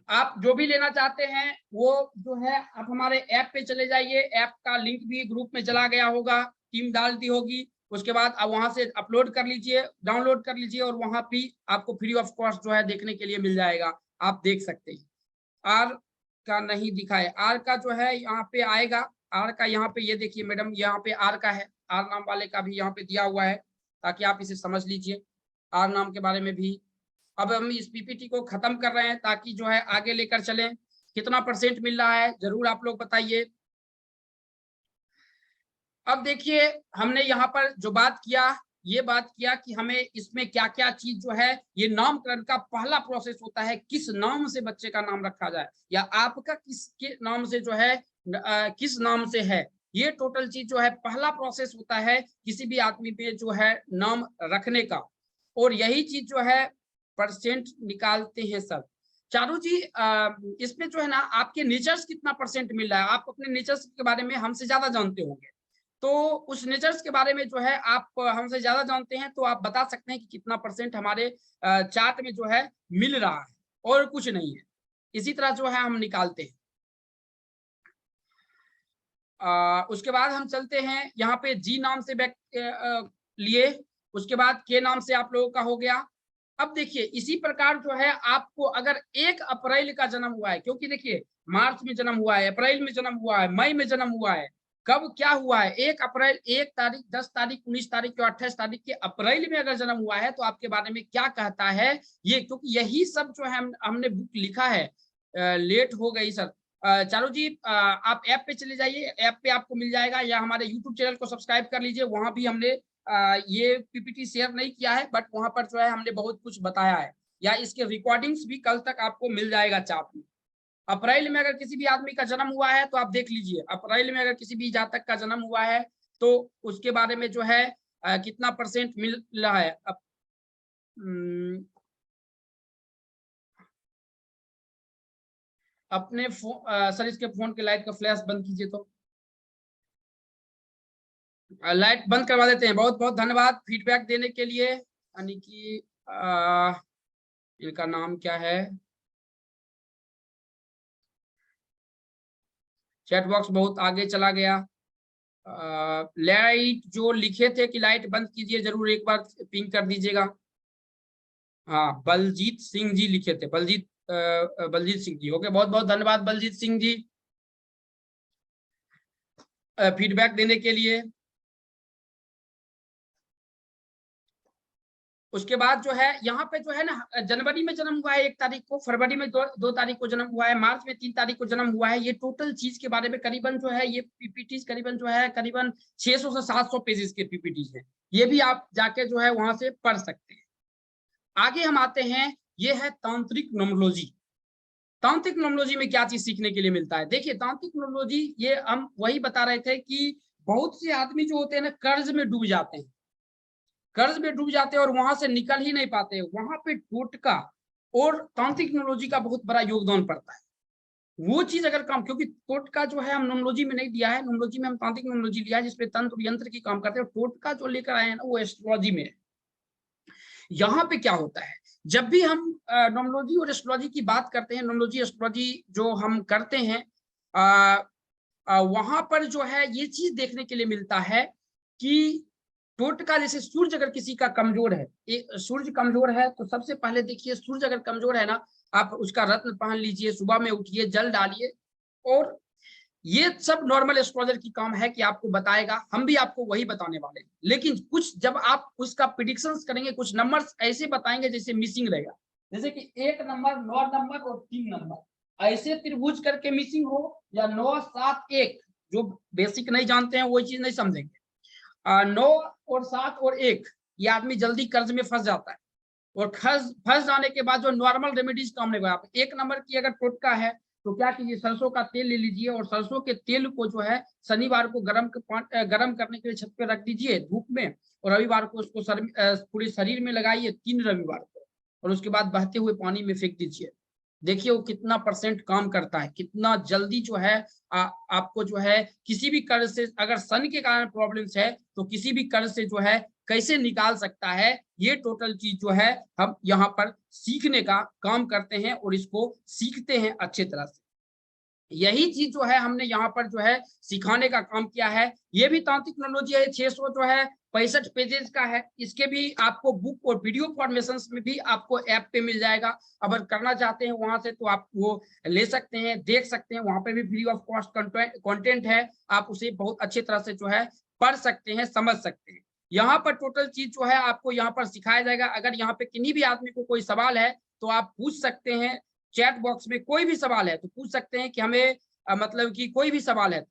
आप जो भी लेना चाहते हैं वो जो है आप हमारे ऐप पे चले जाइए, ऐप का लिंक भी ग्रुप में चला गया होगा, टीम डाल दी होगी, उसके बाद आप वहां से अपलोड कर लीजिए, डाउनलोड कर लीजिए और वहां भी आपको फ्री ऑफ कॉस्ट जो है देखने के लिए मिल जाएगा, आप देख सकते हैं। आर का नहीं दिखा है, आर का जो है यहाँ पे आएगा, आर का यहाँ पे ये देखिए मैडम यहाँ पे आर का है, आर नाम वाले का भी यहाँ पे दिया हुआ है ताकि आप इसे समझ लीजिए आर नाम के बारे में भी। अब हम इस पीपीटी को खत्म कर रहे हैं ताकि जो है आगे लेकर चलें। कितना परसेंट मिल रहा है जरूर आप लोग बताइए। अब देखिए हमने यहाँ पर जो बात किया, ये बात किया कि हमें इसमें क्या क्या चीज जो है, ये नामकरण का पहला प्रोसेस होता है किस नाम से बच्चे का नाम रखा जाए या आपका किसके नाम से जो है किस नाम से है, ये टोटल चीज जो है पहला प्रोसेस होता है किसी भी आदमी पे जो है नाम रखने का। और यही चीज जो है परसेंट निकालते हैं सब। चारू जी इसमें जो है ना आपके नेचर्स कितना परसेंट मिल रहा है, आप अपने नेचर्स के बारे में हमसे ज्यादा जानते होंगे, तो उस नेचर्स के बारे में जो है आप हमसे ज्यादा जानते हैं, तो आप बता सकते हैं कि कितना % हमारे चार्ट में जो है मिल रहा है, और कुछ नहीं है। इसी तरह जो है हम निकालते हैं। उसके बाद हम चलते हैं यहाँ पे जी नाम से लिए, उसके बाद के नाम से आप लोगों का हो गया। अब देखिए इसी प्रकार जो है आपको अगर 1 अप्रैल का जन्म हुआ है, क्योंकि देखिए मार्च में जन्म हुआ है, अप्रैल में जन्म हुआ है, मई में जन्म हुआ है, कब क्या हुआ है, 1 अप्रैल, 1 तारीख, 10 तारीख, 19 तारीख, 28 तारीख के अप्रैल में अगर जन्म हुआ है, तो आपके बारे में क्या कहता है ये, क्योंकि यही सब जो है हमने बुक लिखा है। लेट हो गई सर। चारू जी आप ऐप पे चले जाइए, ऐप पे आपको मिल जाएगा, या हमारे यूट्यूब चैनल को सब्सक्राइब कर लीजिए, वहां भी हमने ये पीपीटी शेयर नहीं किया है, बट वहां पर जो है हमने बहुत कुछ बताया है, या इसके रिकॉर्डिंग्स भी कल तक आपको मिल जाएगा चार्ट में। अप्रैल में अगर किसी भी आदमी का जन्म हुआ है तो आप देख लीजिए, अप्रैल में अगर किसी भी जातक का जन्म हुआ है तो उसके बारे में जो है कितना % मिल रहा है। अपने सर इसके फोन के लाइट का फ्लैश बंद कीजिए, तो लाइट बंद करवा देते हैं। बहुत बहुत धन्यवाद फीडबैक देने के लिए। यानी कि इनका नाम क्या है, चैट बॉक्स बहुत आगे चला गया। लाइट जो लिखे थे कि लाइट बंद कीजिए, जरूर एक बार पिंग कर दीजिएगा। हाँ, बलजीत सिंह जी लिखे थे, बलजीत सिंह जी। ओके, बहुत बहुत धन्यवाद बलजीत सिंह जी फीडबैक देने के लिए। उसके बाद जो है यहाँ पे जो है ना, जनवरी में जन्म हुआ है 1 तारीख को, फरवरी में 2 तारीख को जन्म हुआ है, मार्च में 3 तारीख को जन्म हुआ है। ये टोटल चीज के बारे में करीबन जो है ये पीपीटी करीबन जो है करीबन 600 से 700 पेजेस के पीपीटी है। ये भी आप जाके जो है वहां से पढ़ सकते हैं। आगे हम आते हैं, ये है तांत्रिक न्यूमरोलॉजी। तांत्रिक न्यूमरोलॉजी में क्या चीज सीखने के लिए मिलता है। देखिए तांत्रिक न्यूमरोलॉजी, ये हम वही बता रहे थे कि बहुत से आदमी जो होते हैं ना कर्ज में डूब जाते हैं, कर्ज में डूब जाते हैं और वहां से निकल ही नहीं पाते। वहां पे टोटका और तांत्रिक न्यूमरोलॉजी का बहुत बड़ा योगदान पड़ता है। वो चीज अगर काम, क्योंकि टोटका जो है हम न्यूमरोलॉजी में नहीं दिया है, न्यूमरोलॉजी में हम तांत्रिक न्यूमरोलॉजी लिया है जिसपे तंत्र यंत्र की काम करते हैं। टोटका जो लेकर आए हैं ना वो एस्ट्रोलॉजी में है। यहाँ पे क्या होता है, जब भी हम न्यूमरोलॉजी और एस्ट्रोलॉजी की बात करते हैं, न्यूमरोलॉजी एस्ट्रोलॉजी जो हम करते हैं, वहां पर जो है ये चीज देखने के लिए मिलता है कि टोटका, जैसे सूर्य अगर किसी का कमजोर है, सूर्य कमजोर है तो सबसे पहले देखिए सूर्य अगर कमजोर है ना, आप उसका रत्न पहन लीजिए, सुबह में उठिए, जल डालिए, और ये सब नॉर्मल एस्ट्रोलॉजर की काम है कि आपको बताएगा। हम भी आपको वही बताने वाले हैं, लेकिन कुछ जब आप उसका प्रिडिक्शंस करेंगे, कुछ नंबर्स ऐसे बताएंगे जैसे मिसिंग रहेगा, जैसे कि 1 नंबर, 9 नंबर और 3 नंबर ऐसे त्रिभुज करके मिसिंग हो, या 9 7 1, जो बेसिक नहीं जानते हैं वो चीज नहीं समझेंगे। 9 और 7 और 1, ये आदमी जल्दी कर्ज में फंस जाता है, और फंस जाने के बाद जो नॉर्मल रेमेडीज काम नहीं होगा। 1 नंबर की अगर टोटका है तो क्या कीजिए, सरसों का तेल ले लीजिए, और सरसों के तेल को जो है शनिवार को गरम करने के लिए छत पे रख दीजिए धूप में, और रविवार को उसको पूरे शरीर में लगाइए 3 रविवार को, और उसके बाद बहते हुए पानी में फेंक दीजिए। देखिए वो कितना % काम करता है, कितना जल्दी जो है आपको जो है किसी भी कर्ज से, अगर सन के कारण प्रॉब्लम्स है तो किसी भी कर्ज से जो है कैसे निकाल सकता है। ये टोटल चीज जो है हम यहाँ पर सीखने का काम करते हैं, और इसको सीखते हैं अच्छे तरह से। यही चीज जो है हमने यहाँ पर जो है सिखाने का काम किया है। ये भी तांत्रिक न्यूमरोलॉजी है, 600 जो है 65 पेजेस का है। इसके भी आपको बुक और वीडियो फॉर्मेशन में भी आपको ऐप पे मिल जाएगा। अगर करना चाहते हैं वहां से तो आप वो ले सकते हैं, देख सकते हैं, वहां पे भी फ्री ऑफ कॉस्ट कंटेंट है, आप उसे बहुत अच्छे तरह से जो है पढ़ सकते हैं, समझ सकते हैं। यहाँ पर टोटल चीज जो है आपको यहाँ पर सिखाया जाएगा। अगर यहाँ पे किन्हीं भी आदमी को कोई सवाल है तो आप पूछ सकते हैं, चैट बॉक्स में कोई भी सवाल है तो पूछ सकते हैं कि हमें मतलब कि कोई भी सवाल है,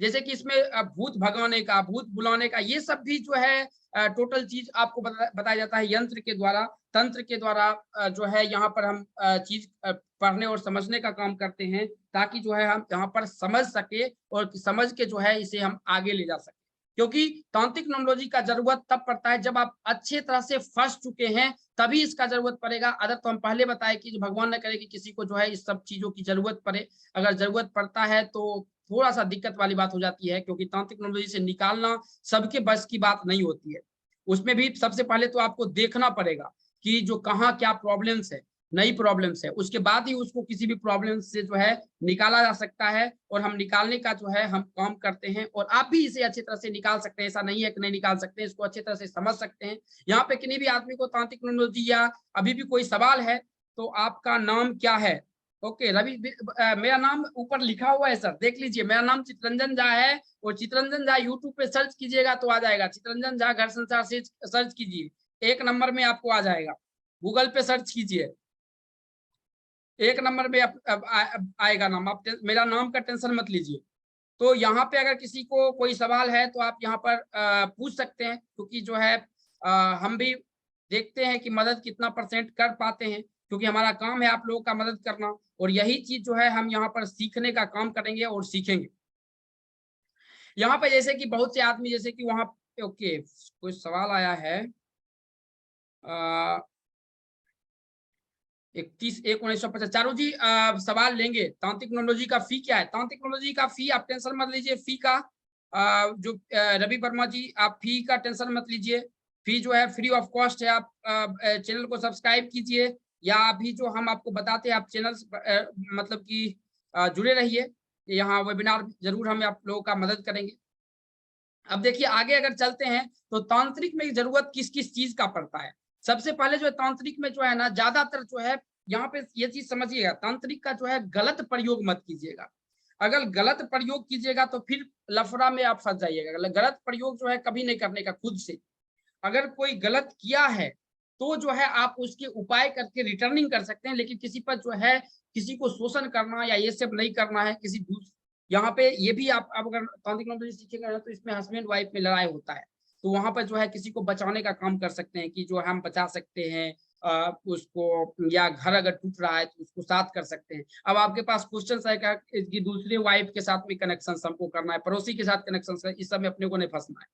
जैसे कि इसमें भूत भगाने का, भूत बुलाने का, ये सब भी जो है टोटल चीज आपको बताया जाता है यंत्र के द्वारा, तंत्र के द्वारा। जो है यहाँ पर हम चीज पढ़ने और समझने का काम करते हैं, ताकि जो है हम यहाँ पर समझ सके, और समझ के जो है इसे हम आगे ले जा सके। क्योंकि तांत्रिक न्यूमरोलॉजी का जरूरत तब पड़ता है जब आप अच्छे तरह से फंस चुके हैं, तभी इसका जरूरत पड़ेगा। अदर तो हम पहले बताए कि भगवान न करे कि किसी को जो है इस सब चीजों की जरूरत पड़े। अगर जरूरत पड़ता है तो थोड़ा सा दिक्कत वाली बात हो जाती है, क्योंकि तांत्रिक न्यूमरोलॉजी से निकालना सबके बस की बात नहीं होती है। उसमें भी सबसे पहले तो आपको देखना पड़ेगा कि जो कहाँ क्या प्रॉब्लम्स है, नई प्रॉब्लम्स है, उसके बाद ही उसको किसी भी प्रॉब्लम से जो है निकाला जा सकता है। और हम निकालने का जो है हम काम करते हैं, और आप भी इसे अच्छी तरह से निकाल सकते हैं। ऐसा नहीं है कि नहीं निकाल सकते हैं, इसको अच्छी तरह से समझ सकते हैं। यहाँ पे किसी भी आदमी को तांत्रिक न्यूमरोलॉजी या अभी भी कोई सवाल है तो आपका नाम क्या है? ओके रवि, मेरा नाम ऊपर लिखा हुआ है सर, देख लीजिए, मेरा नाम चितरंजन झा है। और चितरंजन झा यूट्यूब पे सर्च कीजिएगा तो आ जाएगा। चितरंजन झा घर संसार से सर्च कीजिए, 1 नंबर में आपको आ जाएगा। गूगल पे सर्च कीजिए, 1 नंबर में आएगा नाम। आप मेरा नाम का टेंशन मत लीजिए। तो यहाँ पे अगर किसी को कोई सवाल है तो आप यहाँ पर पूछ सकते हैं, क्योंकि जो है हम भी देखते हैं कि मदद कितना % कर पाते हैं, क्योंकि हमारा काम है आप लोगों का मदद करना। और यही चीज जो है हम यहाँ पर सीखने का काम करेंगे और सीखेंगे। यहाँ पे जैसे कि बहुत से आदमी, जैसे कि वहां, ओके कोई सवाल आया है 31/1/1950। चारू जी सवाल लेंगे, तांत्रिक न्यूमरोलॉजी का फी क्या है? तांत्रिक न्यूमरोलॉजी का फी आप टेंशन मत लीजिए, फी का जो रवि वर्मा जी, आप फी का टेंशन मत लीजिए। फी जो है फ्री ऑफ कॉस्ट है। आप चैनल को सब्सक्राइब कीजिए, या अभी जो हम आपको बताते हैं आप चैनल मतलब कि जुड़े रहिए। यहाँ वेबिनार जरूर हम आप लोगों का मदद करेंगे। अब देखिए आगे अगर चलते हैं तो तांत्रिक में जरूरत किस किस चीज का पड़ता है। सबसे पहले जो है तांत्रिक में जो है ना, ज्यादातर जो है यहाँ पे ये चीज समझिएगा, तांत्रिक का जो है गलत प्रयोग मत कीजिएगा। अगर गलत प्रयोग कीजिएगा तो फिर लफड़ा में आप फंस जाइएगा। गलत प्रयोग जो है कभी नहीं करने का खुद से। अगर कोई गलत किया है तो जो है आप उसके उपाय करके रिटर्निंग कर सकते हैं, लेकिन किसी पर जो है किसी को शोषण करना या ये सब नहीं करना है। किसी यहाँ पे ये भी आप अगर तांत्रिक न्यूमरोलॉजी सीखेंगे तो इसमें हस्बैंड वाइफ में लड़ाई होता है, तो वहां पर जो है किसी को बचाने का काम कर सकते हैं, कि जो हम बचा सकते हैं उसको, या घर अगर टूट रहा है तो उसको साथ कर सकते हैं। अब आपके पास क्वेश्चन आएगा कि दूसरे वाइफ के साथ भी कनेक्शन हमको करना है, पड़ोसी के साथ कनेक्शन है, इस सब में अपने को नहीं फंसना है।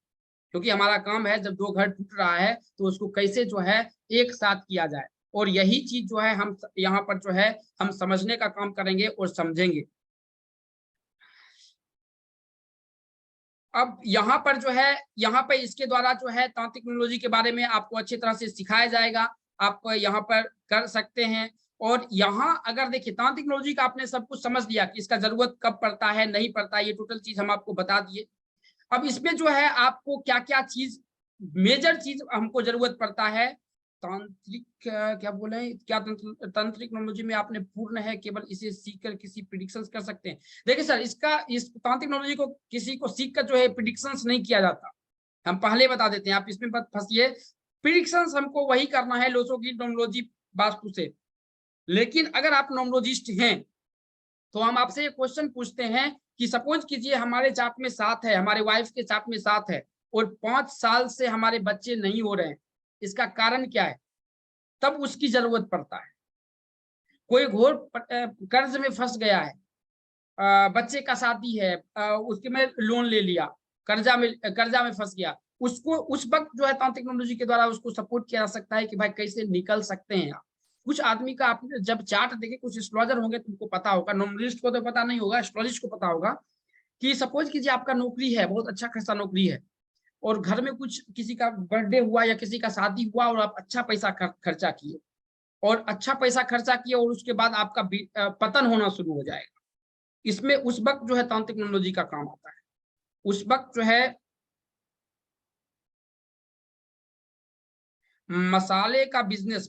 क्योंकि हमारा काम है जब 2 घर टूट रहा है तो उसको कैसे जो है एक साथ किया जाए। और यही चीज जो है हम यहाँ पर जो है हम समझने का काम करेंगे और समझेंगे। अब यहाँ पर जो है, यहाँ पर इसके द्वारा जो है तांत्रिक न्यूमरोलॉजी के बारे में आपको अच्छी तरह से सिखाया जाएगा। आप यहाँ पर कर सकते हैं। और यहाँ अगर देखिए तांत्रिक न्यूमरोलॉजी का आपने सब कुछ समझ लिया कि इसका जरूरत कब पड़ता है, नहीं पड़ता है, ये टोटल चीज हम आपको बता दिए। अब इसमें जो है आपको क्या क्या चीज, मेजर चीज हमको जरूरत पड़ता है। तांत्रिक क्या बोले, क्या तांत्रिक न्यूमरोलॉजी में आपने पूर्ण है, केवल इसे सीखकर किसी प्रिडिक्शंस कर सकते हैं। देखिए सर, इस तांत्रिक न्यूमरोलॉजी को किसी को सीखकर जो है प्रिडिक्शंस नहीं किया जाता। हम पहले बता देते हैं, आप इसमें मत फंसिए। प्रिडिक्शंस हमको वही करना है लोगों की न्यूमरोलॉजी वास्तु से। लेकिन अगर आप न्यूमरोलॉजिस्ट हैं तो हम आपसे एक क्वेश्चन पूछते हैं कि सपोज कीजिए हमारे चार्ट में 7 है, हमारे वाइफ के चार्ट में 7 है, और 5 साल से हमारे बच्चे नहीं हो रहे हैं, इसका कारण क्या है? तब उसकी जरूरत पड़ता है। कोई घोर कर्ज में फंस गया है, बच्चे का शादी है, उसके में लोन ले लिया, कर्जा में फंस गया, उसको उस वक्त जो है तांत्रिक न्यूमरोलॉजी के द्वारा उसको सपोर्ट किया जा सकता है कि भाई कैसे निकल सकते हैं आप। कुछ आदमी का आपने जब चार्ट देखे, कुछ एस्ट्रोलॉजर होंगे तुमको पता होगा, न्यूमरोलॉजिस्ट को तो पता नहीं होगा, एस्ट्रोलॉजिस्ट को पता होगा कि सपोज कीजिए आपका नौकरी है, बहुत अच्छा खासा नौकरी है, और घर में कुछ किसी का बर्थडे हुआ या किसी का शादी हुआ और आप अच्छा पैसा खर्चा किए, और अच्छा पैसा खर्चा किए और उसके बाद आपका पतन होना शुरू हो जाएगा। इसमें उस वक्त जो है तांत्रिक न्यूमरोलॉजी का काम आता है। उस वक्त जो है मसाले का बिजनेस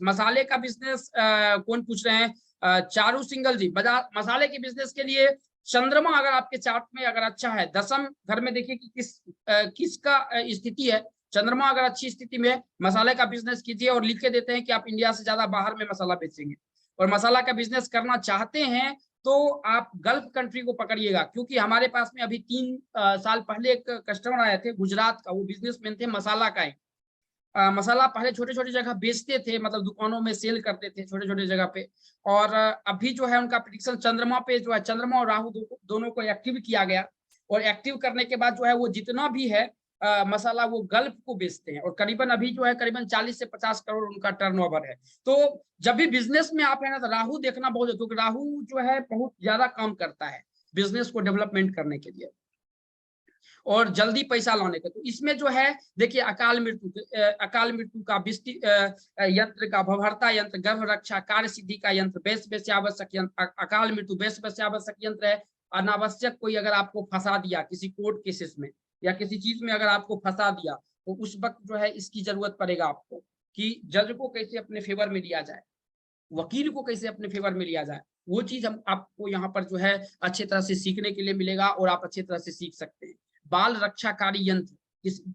कौन पूछ रहे हैं? चारू सिंगल जी, मसाले के बिजनेस के लिए चंद्रमा अगर आपके चार्ट में अगर अच्छा है, 10th घर में देखिए कि किसका स्थिति है। चंद्रमा अगर अच्छी स्थिति में, मसाले का बिजनेस कीजिए और लिख के देते हैं कि आप इंडिया से ज्यादा बाहर में मसाला बेचेंगे और मसाला का बिजनेस करना चाहते हैं तो आप गल्फ कंट्री को पकड़िएगा। क्योंकि हमारे पास में अभी 3 साल पहले एक कस्टमर आए थे गुजरात का, वो बिजनेसमैन थे मसाला का ही। मसाला पहले छोटे छोटे जगह बेचते थे, मतलब दुकानों में सेल करते थे छोटे छोटे जगह पे। और अभी जो है उनका प्रेडिक्शन चंद्रमा पे जो है, चंद्रमा और राहु दोनों को एक्टिव किया गया, और एक्टिव करने के बाद जो है वो जितना भी है मसाला वो गल्फ को बेचते हैं, और करीबन अभी जो है करीबन 40 से 50 करोड़ उनका टर्नओवर है। तो जब भी बिजनेस में आप है ना तो राहु देखना बहुत, क्योंकि राहु जो है बहुत ज्यादा काम करता है। बिजनेस को डेवलपमेंट करने के लिए और जल्दी पैसा लाने के। तो इसमें जो है देखिए अकाल मृत्यु का यंत्र का भवहरता यंत्र, गर्भ रक्षा, कार्य सिद्धि का यंत्र, बेश आवश्यक यंत्र, अकाल मृत्यु बेश आवश्यक यंत्र है। अनावश्यक कोई अगर आपको फंसा दिया किसी कोर्ट केसेस में या किसी चीज में अगर आपको फंसा दिया तो उस वक्त जो है इसकी जरूरत पड़ेगा आपको कि जज को कैसे अपने फेवर में लिया जाए, वकील को कैसे अपने फेवर में लिया जाए, वो चीज हम आपको यहाँ पर जो है अच्छे तरह से सीखने के लिए मिलेगा और आप अच्छे तरह से सीख सकते हैं। बाल रक्षाकारी यंत्र,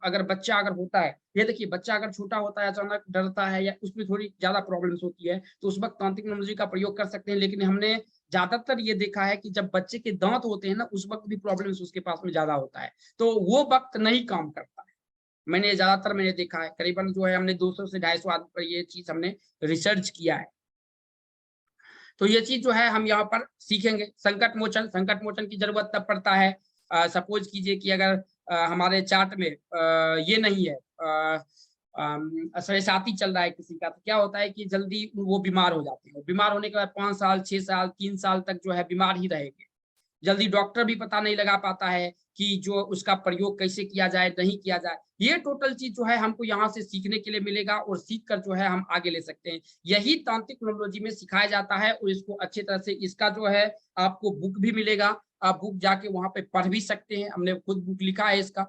अगर बच्चा अगर होता है, ये देखिए बच्चा अगर छोटा होता है, अचानक डरता है या उसमें थोड़ी ज्यादा प्रॉब्लम्स होती है तो उस वक्त तांत्रिक टेक्नोलॉजी का प्रयोग कर सकते हैं। लेकिन हमने ज्यादातर ये देखा है कि जब बच्चे के दांत होते हैं ना उस वक्त भी प्रॉब्लम्स उसके पास में ज्यादा होता है, तो वो वक्त नहीं काम करता है। मैंने देखा है, करीबन जो है हमने 200 से 250 आदमी पर ये चीज हमने रिसर्च किया है। तो ये चीज जो है हम यहाँ पर सीखेंगे। संकट मोचन की जरूरत तब पड़ता है सपोज कीजिए कि अगर हमारे चार्ट में ये नहीं है, साथी चल रहा है किसी का, तो क्या होता है कि जल्दी वो बीमार हो जाते हैं। बीमार होने के बाद 5 साल 6 साल 3 साल तक जो है बीमार ही रहेंगे। जल्दी डॉक्टर भी पता नहीं लगा पाता है कि जो उसका प्रयोग कैसे किया जाए, नहीं किया जाए। ये टोटल चीज जो है हमको यहाँ से सीखने के लिए मिलेगा और सीख कर जो है हम आगे ले सकते हैं। यही तांत्रिक टेक्नोलॉजी में सिखाया जाता है और इसको अच्छी तरह से, इसका जो है आपको बुक भी मिलेगा, आप बुक जाके वहां पे पढ़ भी सकते हैं। हमने खुद बुक लिखा है इसका,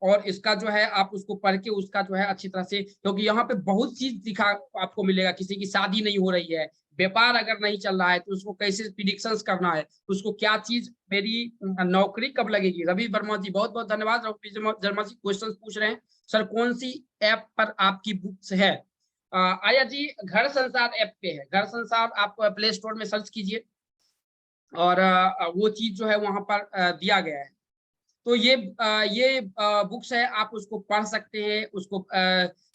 और इसका जो है आप उसको पढ़ के उसका जो है अच्छी तरह से, क्योंकि यहाँ पे बहुत चीज दिखा आपको मिलेगा। किसी की शादी नहीं हो रही है, व्यापार अगर नहीं चल रहा है तो उसको कैसे प्रिडिक्शंस करना है, उसको क्या चीज, मेरी नौकरी कब लगेगी। रवि वर्मा जी बहुत बहुत धन्यवाद। रवि वर्मा जी क्वेश्चन पूछ रहे हैं, सर कौन सी ऐप पर आपकी बुक्स है। आया जी घर संसार ऐप पे है। घर संसार आप प्ले स्टोर में सर्च कीजिए और वो चीज जो है वहां पर दिया गया है। तो ये बुक्स है, आप उसको पढ़ सकते हैं, उसको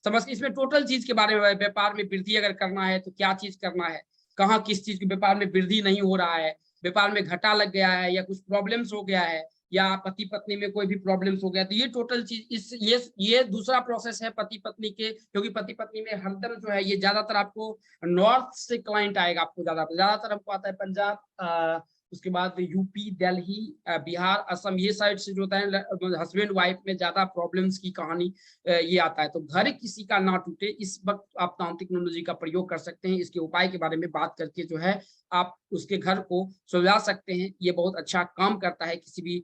समझ, इसमें टोटल चीज के बारे में, व्यापार में वृद्धि अगर करना है तो क्या चीज करना है, कहाँ किस चीज के व्यापार में वृद्धि नहीं हो रहा है, व्यापार में घाटा लग गया है या कुछ प्रॉब्लम्स हो गया है या पति पत्नी में कोई भी प्रॉब्लम्स हो गया, तो ये टोटल चीज ये दूसरा प्रोसेस है पति पत्नी के। क्योंकि पति पत्नी में हरदम जो है ये ज्यादातर आपको नॉर्थ से क्लाइंट आएगा, आपको ज्यादातर हमको आता है पंजाब, उसके बाद यूपी, दिल्ली, बिहार, असम, ये साइड से जो होता है हस्बैंड वाइफ में ज्यादा प्रॉब्लम्स की कहानी ये आता है। तो घर किसी का ना टूटे, इस वक्त आप तांत्रिक टेक्नोलॉजी का प्रयोग कर सकते हैं। इसके उपाय के बारे में बात करके जो है आप उसके घर को सुलझा सकते हैं। ये बहुत अच्छा काम करता है। किसी भी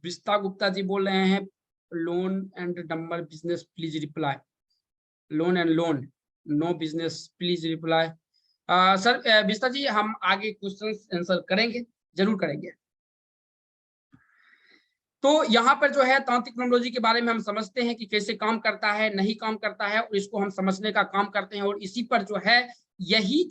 विस्ता गुप्ता जी बोल रहे हैं, loan and number business please reply, loan and loan no business please reply. Sir Bista ji हम आगे क्वेश्चन आंसर करेंगे, जरूर करेंगे। तो यहाँ पर जो है तांत्रिक टेक्नोलॉजी के बारे में हम समझते हैं कि कैसे काम करता है, नहीं काम करता है, और इसको हम समझने का काम करते हैं। और इसी पर जो है यही